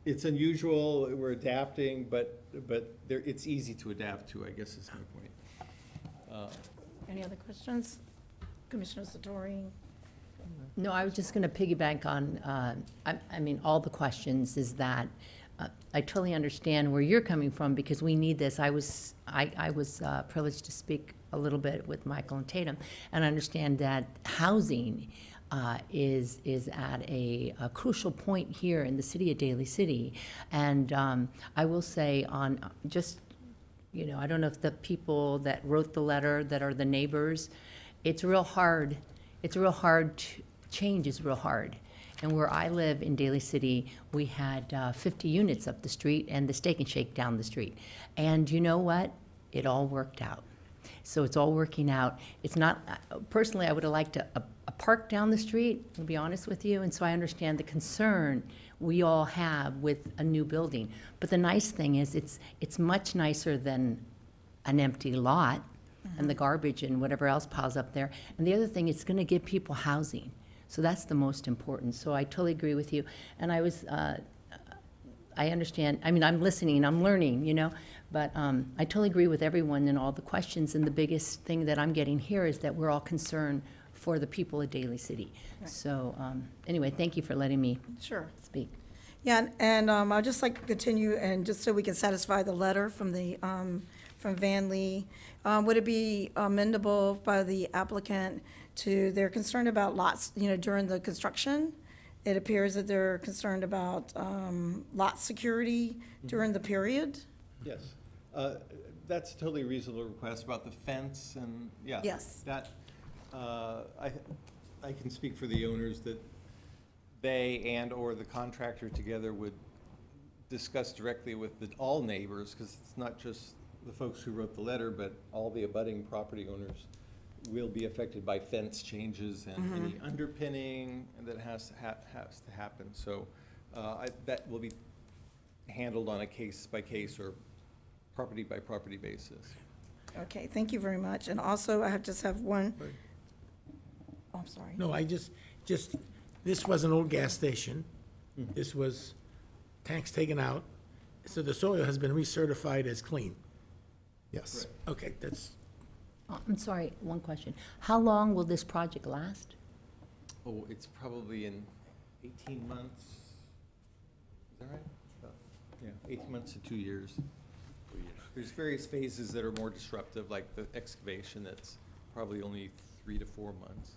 it's unusual, we're adapting, but it's easy to adapt to, I guess is my point. Any other questions? Commissioner Satori? No, I was just going to piggyback on, I mean, all the questions is that I totally understand where you're coming from because we need this. I was privileged to speak a little bit with Michael and Tatum, and I understand that housing is at a crucial point here in the city of Daly City. And I will say on just, I don't know if the people that wrote the letter that are the neighbors, it's real hard. It's real hard. Change is real hard. And where I live in Daly City, we had 50 units up the street and the Steak and Shake down the street. And you know what? It all worked out. So it's all working out. It's not, personally, I would have liked a park down the street, to be honest with you. And so I understand the concern we all have with a new building. But the nice thing is it's much nicer than an empty lot and the garbage and whatever else piles up there. And the other thing, it's going to give people housing. So that's the most important. So I totally agree with you. And I understand, I mean, I'm listening, I'm learning, but I totally agree with everyone and all the questions. And the biggest thing that I'm getting here is that we're all concerned for the people of Daly City. Right. So anyway, thank you for letting me Sure. speak. Yeah, and I'd just like to continue, and just so we can satisfy the letter from the, from Van Lee, would it be amendable by the applicant to, they're concerned about lots, during the construction? It appears that they're concerned about lot security during the period? Yes. That's a totally reasonable request about the fence and, yeah. Yes. That, I can speak for the owners that they and/or the contractor together would discuss directly with all neighbors, because it's not just the folks who wrote the letter, but all the abutting property owners will be affected by fence changes and any underpinning that has to happen. So that will be handled on a case-by-case or property-by-property basis. Okay, thank you very much. And also, I just have one, oh, I'm sorry. No, this was an old gas station. This was tanks taken out. So the soil has been recertified as clean. Yes. Okay, that's, I'm sorry, one question. How long will this project last? Oh, it's probably in 18 months. Is that right? Yeah, 18 months to 2 years. There's various phases that are more disruptive, like the excavation that's probably only 3 to 4 months.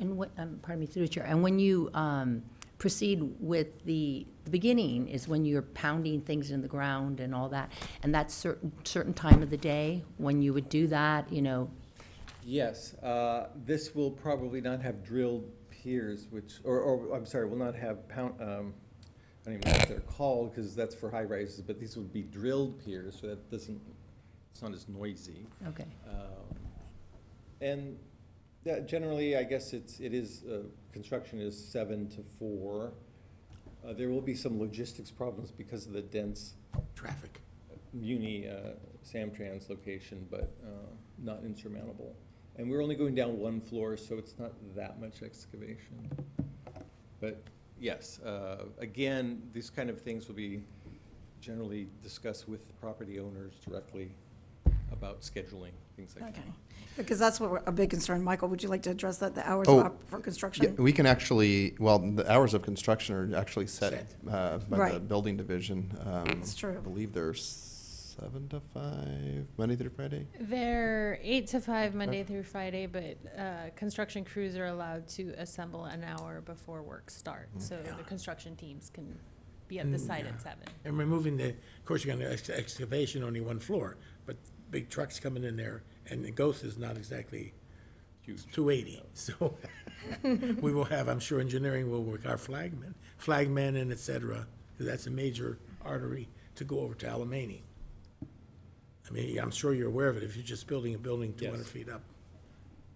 And what, pardon me, through the chair, and when you proceed with the beginning is when you're pounding things in the ground and all that. And that's certain time of the day when you would do that, you know. Yes, this will probably not have drilled piers, or I'm sorry, will not have pound, I don't even know what they're called, because that's for high rises, but these would be drilled piers, so that doesn't, it's not as noisy. Okay. And yeah, generally, I guess construction is 7 to 4. There will be some logistics problems because of the dense Traffic. Muni Samtrans location, but not insurmountable. And we're only going down one floor, so it's not that much excavation. But yes, again, these kind of things will be generally discussed with the property owners directly about scheduling, things like that. Okay, because that's what a big concern. Michael, would you like to address that, the hours for Yeah, construction? we can actually, well, the hours of construction are actually set by the Right. building division. That's true. I believe there's 7 to 5, Monday through Friday. They're 8 to 5 Monday through Friday, but construction crews are allowed to assemble an hour before work starts. So the construction teams can be at the site at 7. And removing of course, you're gonna excavation only one floor, but big trucks coming in there, and the Ghost is not exactly 280. So we will have, I'm sure engineering will work our flagmen and et cetera, because that's a major artery to go over to Alamany. I mean, I'm sure you're aware of it if you're just building a building 200 Yes. feet up.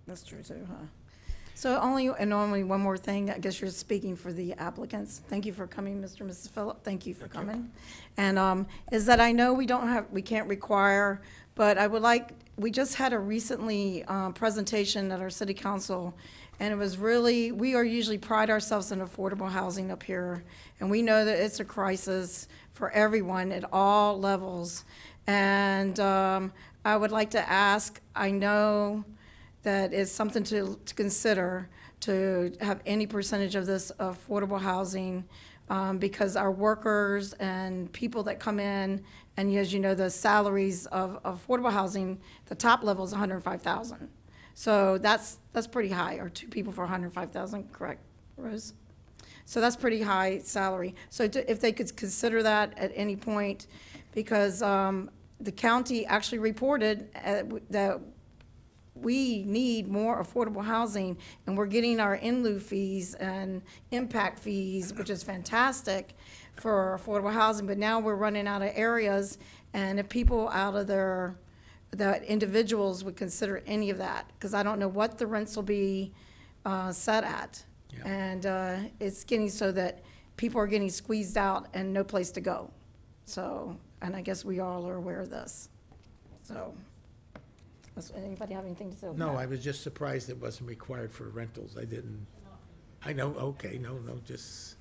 That's true too, huh? So only one more thing, I guess you're speaking for the applicants. Thank you for coming, Mr. and Mrs. Phillip, thank you for coming. And is that I know we can't require, but I would like, we just had a recently presentation at our city council, and it was really, we are usually pride ourselves in affordable housing up here, and we know that it's a crisis for everyone at all levels. And I would like to ask, I know that is something to consider, to have any percentage of this affordable housing, because our workers and people that come in, and as you know, the salaries of affordable housing, the top level is 105,000. So that's pretty high, or 2 people for 105,000, correct, Rose? So that's pretty high salary. So if they could consider that at any point, because the county actually reported that we need more affordable housing, and we're getting our in lieu fees and impact fees, which is fantastic for affordable housing, but now we're running out of areas, and if people out of that individuals would consider any of that, because I don't know what the rents will be set at. Yeah. And it's getting so that people are getting squeezed out and no place to go. So, and I guess we all are aware of this. So, does anybody have anything to say about that? No, I was just surprised it wasn't required for rentals. I didn't, I know, okay, no, just,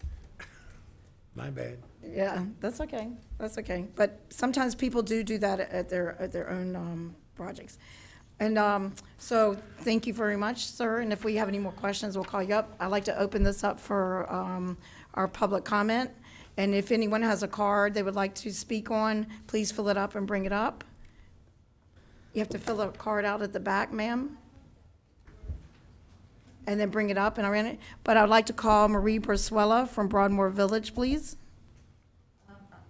my bad. Yeah, that's okay, that's okay. But sometimes people do that at their own projects. And so, thank you very much, sir, and if we have any more questions, we'll call you up. I'd like to open this up for our public comment, and if anyone has a card they would like to speak on, please fill it up and bring it up. You have to fill a card out at the back, ma'am, and then bring it up, and I ran it. But I'd like to call Marie Brasuela from Broadmoor Village, please.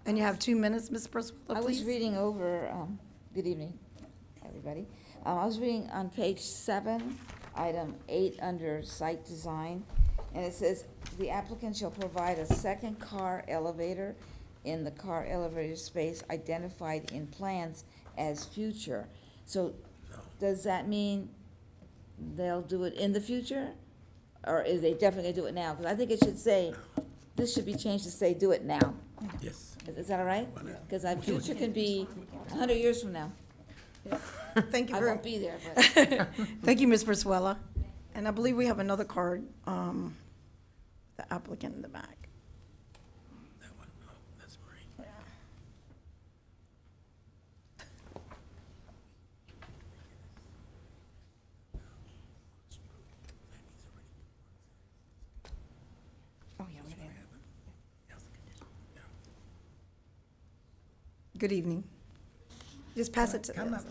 And you have 2 minutes, Ms. Brasuela, please. I was reading over, good evening, everybody. I was reading on page 7, item 8, under site design, and it says, the applicant shall provide a second car elevator in the car elevator space identified in plans as future. So, does that mean they'll do it in the future? Or is they definitely gonna do it now? Because I think it should say, this should be changed to say, do it now. Yes. Is that all right? Because our future can be 100 years from now. Thank you I very won't be there, but. Thank you, Ms. Brasuela. And I believe we have another card, the applicant in the back. That one, no, that's Marie. Yeah. Oh, yeah, we're there. Good evening. Just pass it to Come them. up.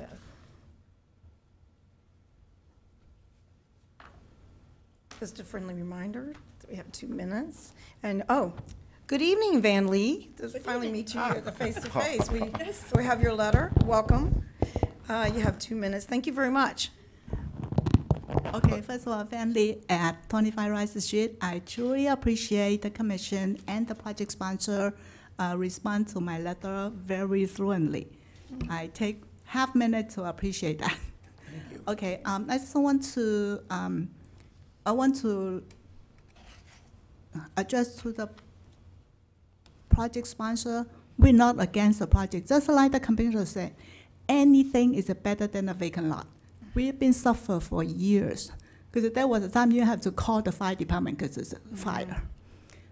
Just a friendly reminder, that we have 2 minutes. And, oh, good evening, Van Lee. This is finally meet you at the face-to-face. We have your letter. Welcome. You have 2 minutes. Thank you very much. Okay, first of all, family at 25 Rice Street, I truly appreciate the commission and the project sponsor respond to my letter very fluently. I take half minute to appreciate that. Thank you. Okay, I just want to address to the project sponsor. We're not against the project. Just like the commissioner said, anything is better than a vacant lot. We've been suffering for years because there was a time you have to call the fire department because it's a fire.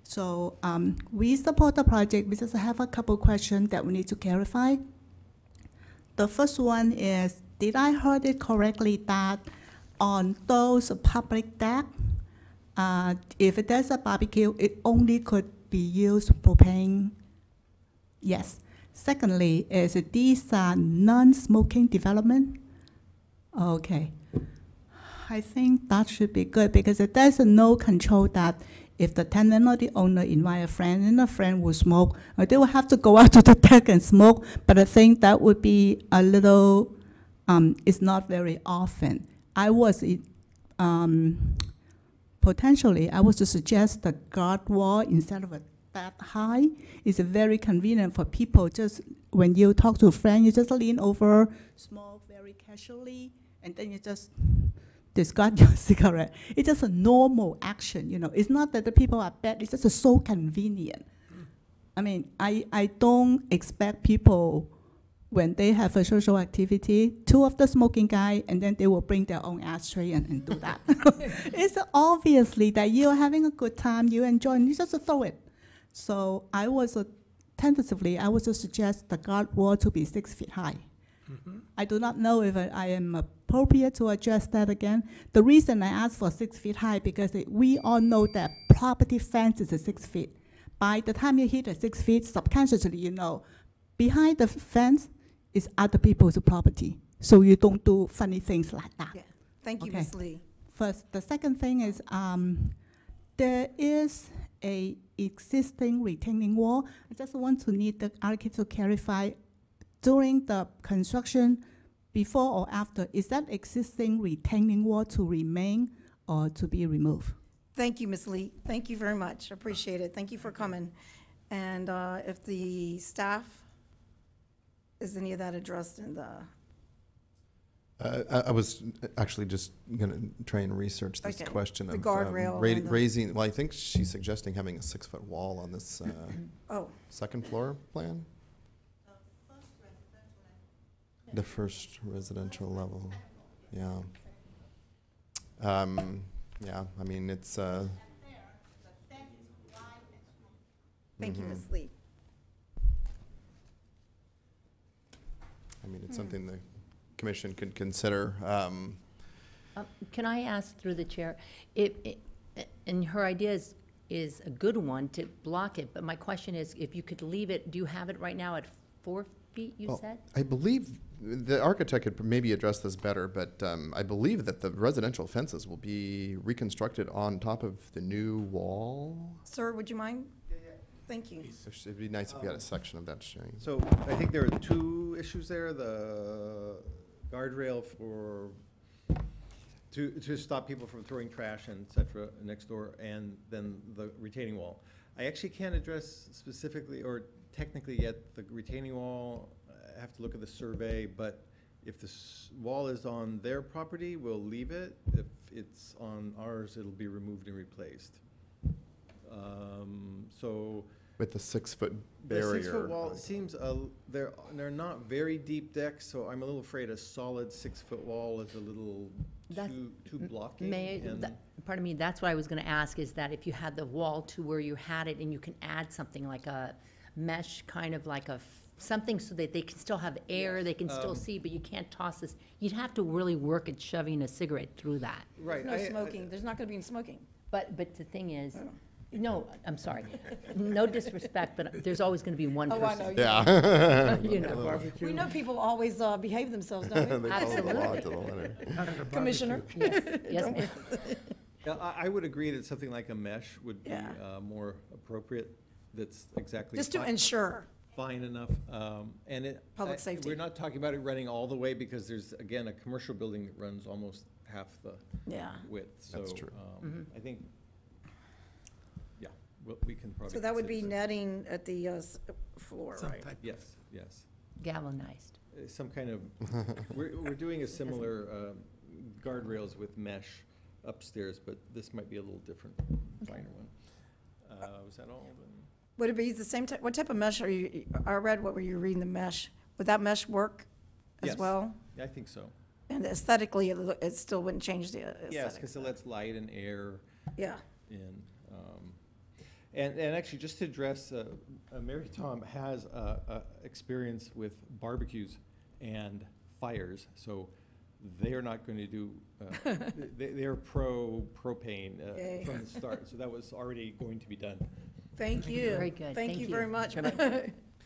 So we support the project. We just have a couple questions that we need to clarify. The first one is, did I heard it correctly that on those public deck, if there's a barbecue, it only could be used propane? Yes. Secondly, is these non-smoking development? Okay. I think that should be good because there's no control that if the tenant or the owner invite a friend and a friend will smoke, they will have to go out to the deck and smoke. But I think that would be a little, it's not very often. I was, potentially, I was to suggest the guard wall instead of that high. It's very convenient for people. Just when you talk to a friend, you just lean over, smoke very casually, and then you just discard your cigarette. It's just a normal action, you know. It's not that the people are bad, it's just so convenient. I mean, I don't expect people, when they have a social activity, 2 of the smoking guy, and then they will bring their own ashtray and do that. It's obviously that you're having a good time, you enjoy, and you just throw it. So I was, tentatively, I would suggest the guard wall to be 6 feet high. I do not know if I am appropriate to address that again. The reason I asked for 6 feet high because we all know that property fence is 6 feet. By the time you hit the 6 feet, subconsciously you know behind the fence is other people's property. So you don't do funny things like that. Yeah. Thank you, Okay. Ms. Lee. First, the second thing is there is a existing retaining wall. I just want to need the architect to clarify during the construction, before or after, is that existing retaining wall to remain or to be removed? Thank you, Ms. Lee. Thank you very much. Appreciate it. Thank you for coming. And if the staff, is any of that addressed in the? I was actually just going to try and research this Okay. question The of guardrail and the- raising. Well, I think she's suggesting having a 6-foot wall on this Oh, second floor plan. The first residential level, yeah. Yeah, I mean, it's, thank you, Ms. Lee. I mean, it's something the commission could consider. Can I ask through the chair, and her idea is a good one to block it, but my question is, if you could leave it, do you have it right now at 4 feet, you Well, said? I believe the architect could maybe address this better, but I believe that the residential fences will be reconstructed on top of the new wall. Sir, would you mind? Thank you. So it'd be nice if we had a section of that showing. So I think there are 2 issues there, the guardrail to stop people from throwing trash and et cetera next door, and then the retaining wall. I actually can't address specifically or technically yet the retaining wall. I have to look at the survey, but if the wall is on their property, we'll leave it. If it's on ours, it'll be removed and replaced. So With the 6-foot the barrier. 6-foot wall, it seems, they're not very deep decks, so I'm a little afraid a solid 6-foot wall is a little That- too blocking. and- Pardon me, that's what I was gonna ask, is that if you had the wall to where you had it and you can add something like a mesh, kind of like something so that they can still have air, they can still see, but you can't toss this. You'd have to really work at shoving a cigarette through that. Right. No smoking. There's not going to be any smoking. But the thing is, no, I'm sorry, no disrespect, but there's always gonna be one Oh, I know. person. Yeah. You know, We know people always behave themselves, don't we? They follow the law Absolutely. to the letter. Commissioner? yes, yes, ma'am. Yeah, I would agree that something like a mesh would be Yeah. more appropriate. That's exactly. Just to fine. ensure. Fine enough, and it. Public safety. We're not talking about it running all the way because there's, again, a commercial building that runs almost half the Yeah. width, so. That's true. I think, yeah, we can probably. So that would be consider netting at the floor, Some right? type- Yes, yes. Galvanized. Some kind of, we're doing a similar guardrails with mesh upstairs, but this might be a little different, finer one. Was that all? Would it be the same type, what type of mesh are you, I read what were you reading the mesh. Would that mesh work as Yes. well? Yeah, I think so. And aesthetically, it still wouldn't change the aesthetics? Yes, because it lets light and air Yeah. in. And actually, just to address, Mary Tom has experience with barbecues and fires, so they're not going to do, they're propane Yay. from the start, so that was already going to be done. Thank you. Very good. Thank Thank you you. very much.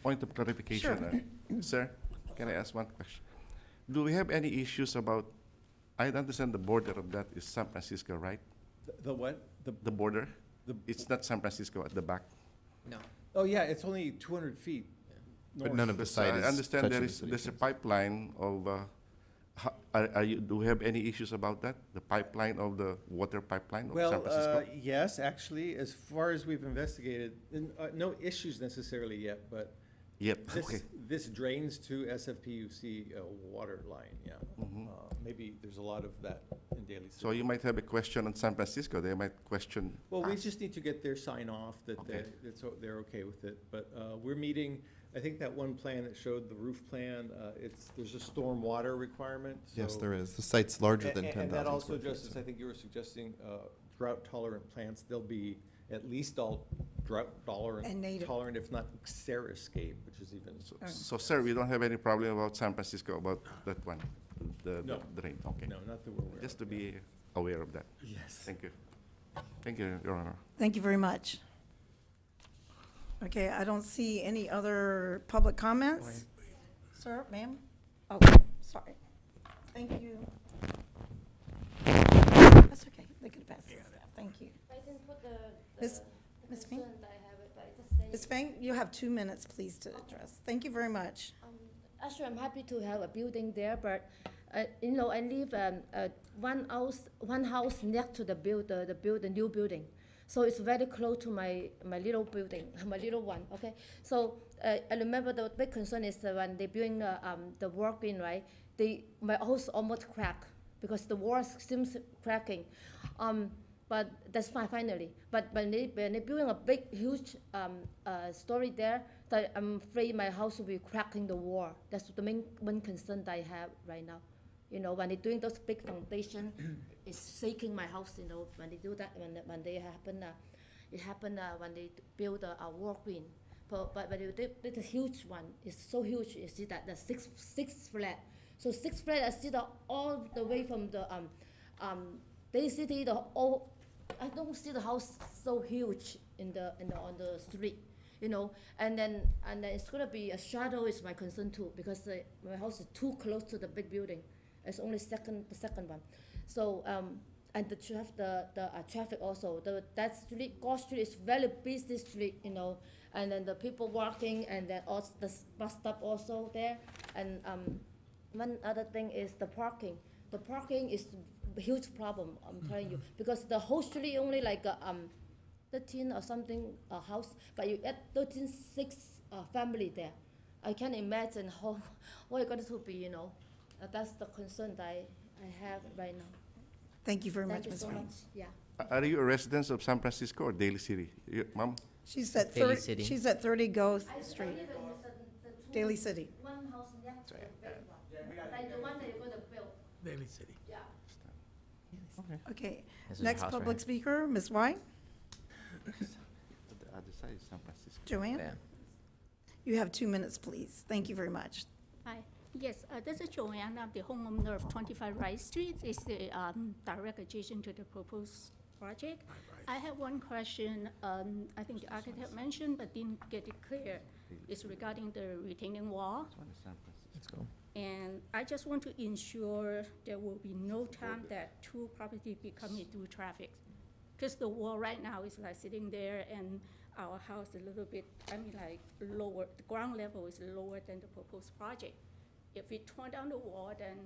Point of clarification, sir, can I ask one question? Do we have any issues about, I understand the border of that is San Francisco, right? The what? The border? The- It's not San Francisco at the back. No. Oh, yeah, it's only 200 feet. But north. none of the site I is understand touching the there's city. a pipeline of, do we have any issues about that? The pipeline of the water pipeline of San Well, Francisco? yes, actually, as far as we've investigated, no issues necessarily yet, but Yep, okay. this drains to SFPUC water line, yeah. Maybe there's a lot of that in Daly City. So you might have a question on San Francisco, they might question. Well, we us. just need to get their sign off that Okay. they're okay with it. But we're meeting, I think that one plan that showed the roof plan, there's a storm water requirement, so. Yes, there is. The site's larger than 10,000 And that also, square feet, Justice, so- I think you were suggesting drought tolerant plants, they'll be at least all drought And native. tolerant, if not xeriscape, which is even. So, sir, we don't have any problem about San Francisco, about that one, the No. drain, okay? No, not that we're aware of. Just to be aware of that. Yes. Thank you. Thank you, Your Honor. Thank you very much. Okay, I don't see any other public comments. Sir, ma'am? Oh, sorry. Thank you. That's okay, they can pass this. Thank you. I can put the Ms. Fink? concern that I have, but I just say. Ms. Fang, you have 2 minutes, please, to address. Thank you very much. Actually, I'm happy to have a building there, but, I live one house next to the new building. So it's very close to my little building, my little one, okay? So I remember the big concern is when they building the work in, right? My house almost cracked because the walls seems cracking. But that's fine finally. But when they building a big, huge story there, that I'm afraid my house will be cracking the wall. That's the main concern that I have right now. When they're doing those big foundation, it's shaking my house. When they do that, when they happen, it happened when they build a walkway. But when they did the huge one, it's so huge. You see that the six flat. So 6 flat, I see that all the way from the Daly City, I don't see the house so huge on the street, and then it's gonna be a shadow is my concern too, because my house is too close to the big building. It's only the second one. So and the traffic also. That street, Gore Street, is very busy street, and then the people walking, and then also the bus stop also there. And one other thing is the parking. The parking is a huge problem, I'm telling you, because the whole street only like 13 or something house, but you add 6 family there. I can't imagine what it's going to be, That's the concern that I have right now. Thank you very much, Thank you Ms. so Fang. much. Yeah. Are you a resident of San Francisco or Daly City? Ma'am? She's at Daly 30, City. she's at 30 Go Street, Daly City. One house next to the big one, like the one that you're going to build. Daly City. Yeah. Okay, This is a next house right public here. speaker, Ms. White. The other side is San Francisco. Joanne, Yeah. you have 2 minutes, please. Thank you very much. Hi, yes, this is Joanne. I'm the homeowner of 25 Wright Street. It's the direct adjacent to the proposed project. I have one question. I think the architect mentioned, but didn't get it clear. It's regarding the retaining wall. This one is San Francisco. Let's go. And I just want to ensure there will be no time that two property become into traffic. Because the wall right now is like sitting there and our house a little bit, I mean like lower, the ground level is lower than the proposed project. If we torn down the wall, then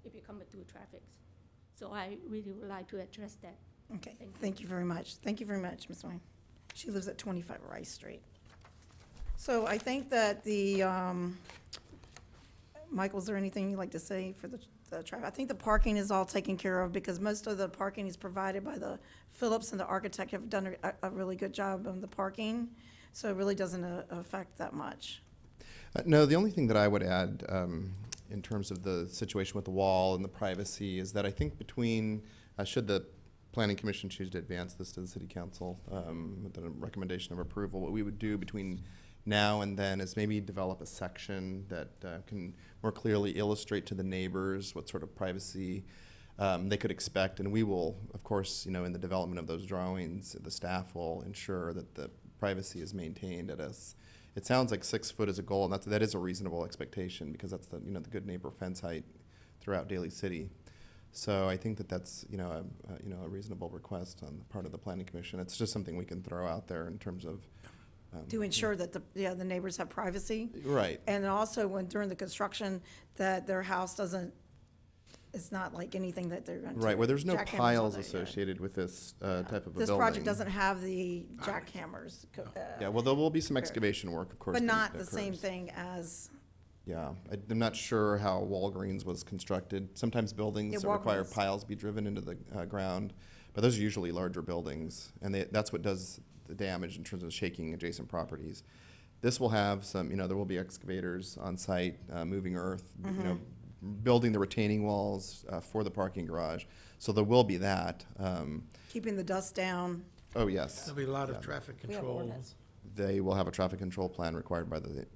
it become a two traffic. So I really would like to address that. Okay, thank you very much. Thank you very much, Ms. Wayne. She lives at 25 Rice Street. So I think that the, Michael, is there anything you'd like to say for the traffic? I think the parking is all taken care of because most of the parking is provided by the Phillips, and the architect have done a really good job on the parking. So it really doesn't affect that much. No, the only thing that I would add in terms of the situation with the wall and the privacy is that I think between, should the Planning Commission choose to advance this to the City Council with a recommendation of approval, what we would do between now and then is maybe develop a section that can more clearly illustrate to the neighbors what sort of privacy they could expect. And we will, of course, you know, in the development of those drawings, the staff will ensure that the privacy is maintained at us. It sounds like 6 foot is a goal, and that is a reasonable expectation because that's the, you know, the good neighbor fence height throughout Daly City. So I think that that's, you know, a reasonable request on the part of the Planning Commission. It's just something we can throw out there in terms of To ensure that the neighbors have privacy. Right. And also when during the construction, that their house doesn't, it's not like anything that they're going to. Right, where there's no jackhammers piles on it, yeah. associated with this type of a building. This project doesn't have the jackhammers. Yeah, well, there will be some excavation work, of course. But that not the same occurs. thing as, Yeah, I'm not sure how Walgreens was constructed. Sometimes buildings Yeah, require Walgreens. piles be driven into the ground, but those are usually larger buildings, and that's what does the damage in terms of shaking adjacent properties. This will have some, you know, there will be excavators on site, moving earth, you know, building the retaining walls for the parking garage. So there will be that. keeping the dust down. Oh, yes. There'll be a lot of traffic We have control. ordinance. They will have a traffic control plan required by the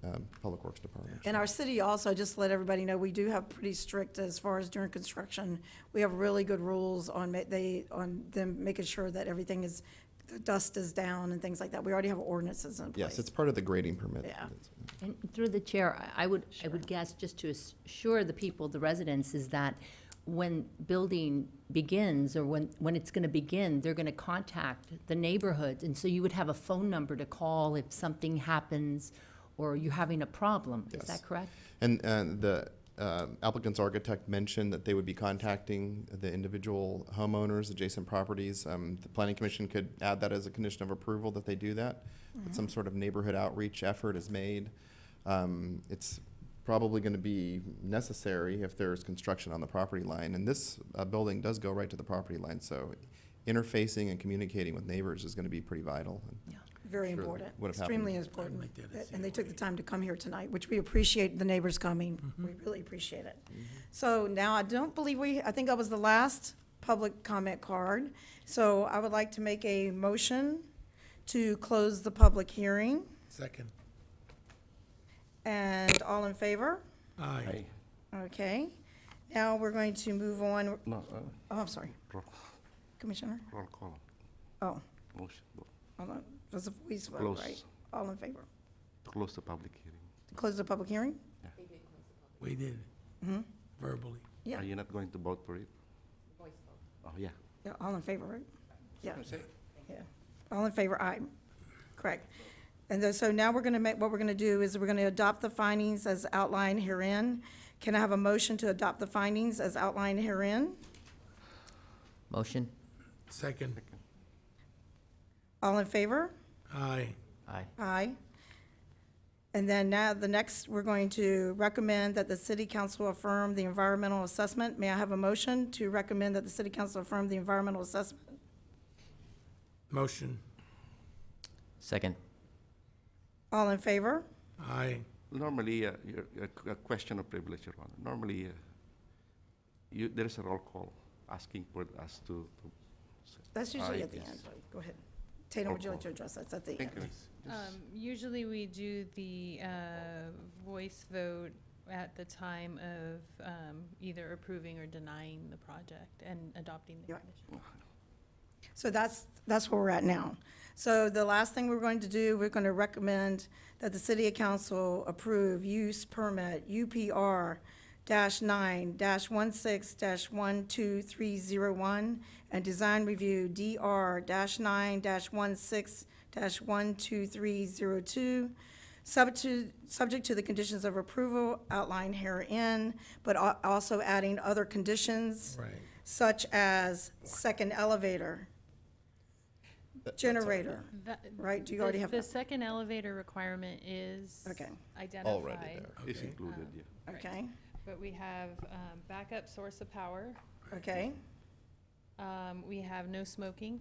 Public Works Department. And our city also, just to let everybody know, we do have pretty strict as far as during construction. We have really good rules on on them making sure that everything is, the dust is down and things like that. We already have ordinances in place. Yes, it's part of the grading permit. Yeah. And through the chair, I would guess, just to assure the people, the residents, is that when building begins, or when it's gonna begin, they're gonna contact the neighborhoods, and so you would have a phone number to call if something happens or you're having a problem. Is Yes. that correct? And the applicant's architect mentioned that they would be contacting the individual homeowners, adjacent properties. The Planning Commission could add that as a condition of approval, that they do that. That some sort of neighborhood outreach effort is made. It's probably going to be necessary if there's construction on the property line. And this building does go right to the property line, so interfacing and communicating with neighbors is going to be pretty vital. Yeah. Very Sure, important, would have extremely happened. important. Make that a And they took the time to come here tonight, which we appreciate the neighbors coming. We really appreciate it. So now I don't believe I think that was the last public comment card. So I would like to make a motion to close the public hearing. Second. And all in favor? Aye. Okay. Now we're going to move on. No, Oh, I'm sorry, roll, Commissioner? roll call, Oh, motion, hold on. It was a voice vote, Close. right? All in favor? to close the public hearing. To close the public hearing? We did, verbally. Yeah. Are you not going to vote for it? Oh, yeah. Yeah, all in favor, right? Yeah. Yeah. All in favor, aye. Correct. And so now we're gonna what we're gonna do is we're gonna adopt the findings as outlined herein. Can I have a motion to adopt the findings as outlined herein? Motion? Second. All in favor? Aye. Aye. Aye. And then now, the next, we're going to recommend that the city council affirm the environmental assessment. May I have a motion to recommend that the city council affirm the environmental assessment? Motion. Second? All in favor? Aye. Normally, a question of privilege, Your Honor. Normally, there is a roll call asking for us to That's usually Aye, at the yes. end. Go ahead. Tatum, would you like to address that? It's at the Thank end. you. Usually we do the voice vote at the time of either approving or denying the project and adopting the You're right. condition. So that's where we're at now. So the last thing we're going to do, we're going to recommend that the city council approve use permit UPR DR-9-16-12301 and design review DR-9-16-12302, subject to the conditions of approval outlined herein, but also adding other conditions Right. such as second elevator, generator, That- right? Do you already have The that? second elevator requirement is Okay. identified. Already there. It's Okay. included, yeah. Okay, But we have backup source of power. okay, We have no smoking.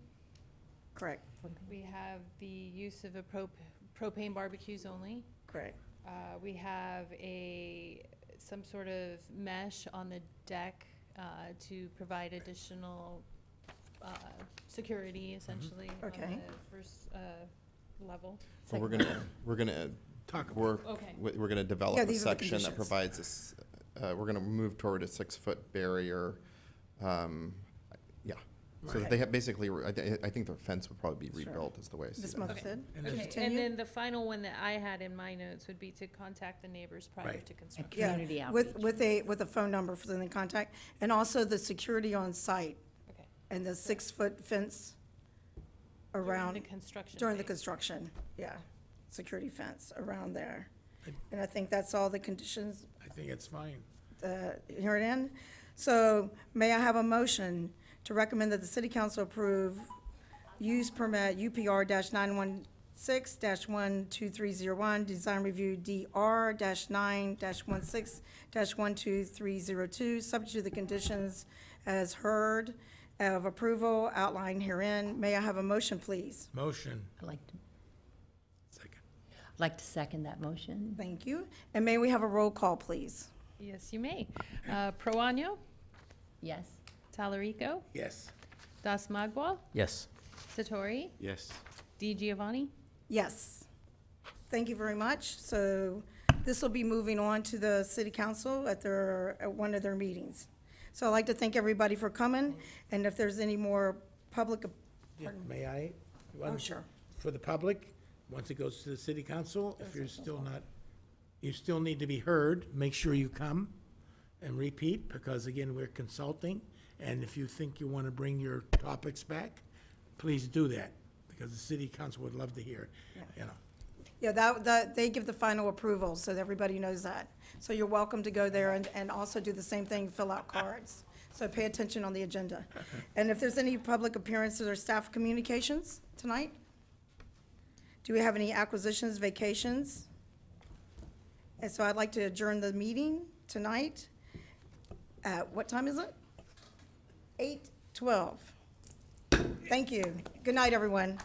correct, We have the use of a propane barbecues only. correct. We have some sort of mesh on the deck to provide additional security, essentially, on Okay. the first level. Well, we're gonna Talk about work, Okay. we're gonna Yeah, develop a these are the section that conditions. provides us, we're gonna move toward a 6-foot barrier. Yeah, so that they have basically, I think their fence would probably be Sure. rebuilt is the way I see Ms. that. Motherson? And Okay, there's- and then the final one that I had in my notes would be to contact the neighbors prior Right. to construction. Yeah, Community with a phone number for the contact, and also the security on site Okay. and the 6-foot fence During around, the construction during the phase. construction, yeah, security fence around there. And I think that's all the conditions I think it's fine. herein. So may I have a motion to recommend that the city council approve use permit UPR-916-12301, design review DR-9-16-12302, subject to the conditions as heard of approval outlined herein. May I have a motion, please? Motion. I'd Second. like to second that motion. Thank you. And may we have a roll call, please? Yes, you may. Proano, Yes. Talarico, Yes. Das Magua, Yes. Satori, Yes. Di Giovanni. Yes. Thank you very much. So this will be moving on to the city council at one of their meetings. So I'd like to thank everybody for coming, and if there's any more public, Yeah, may I? oh, sure. For the public, once it goes to the city council, if you're still not, you still need to be heard, make sure you come and repeat, because again, we're consulting. And if you think you want to bring your topics back, please do that, because the city council would love to hear, you know. Yeah, that, they give the final approval, so that everybody knows that. So you're welcome to go there and also do the same thing, fill out cards. So pay attention on the agenda. And if there's any public appearances or staff communications tonight? Do we have any acquisitions, vacations? And so I'd like to adjourn the meeting tonight at, what time is it? 8:12. Thank you. Good night, everyone.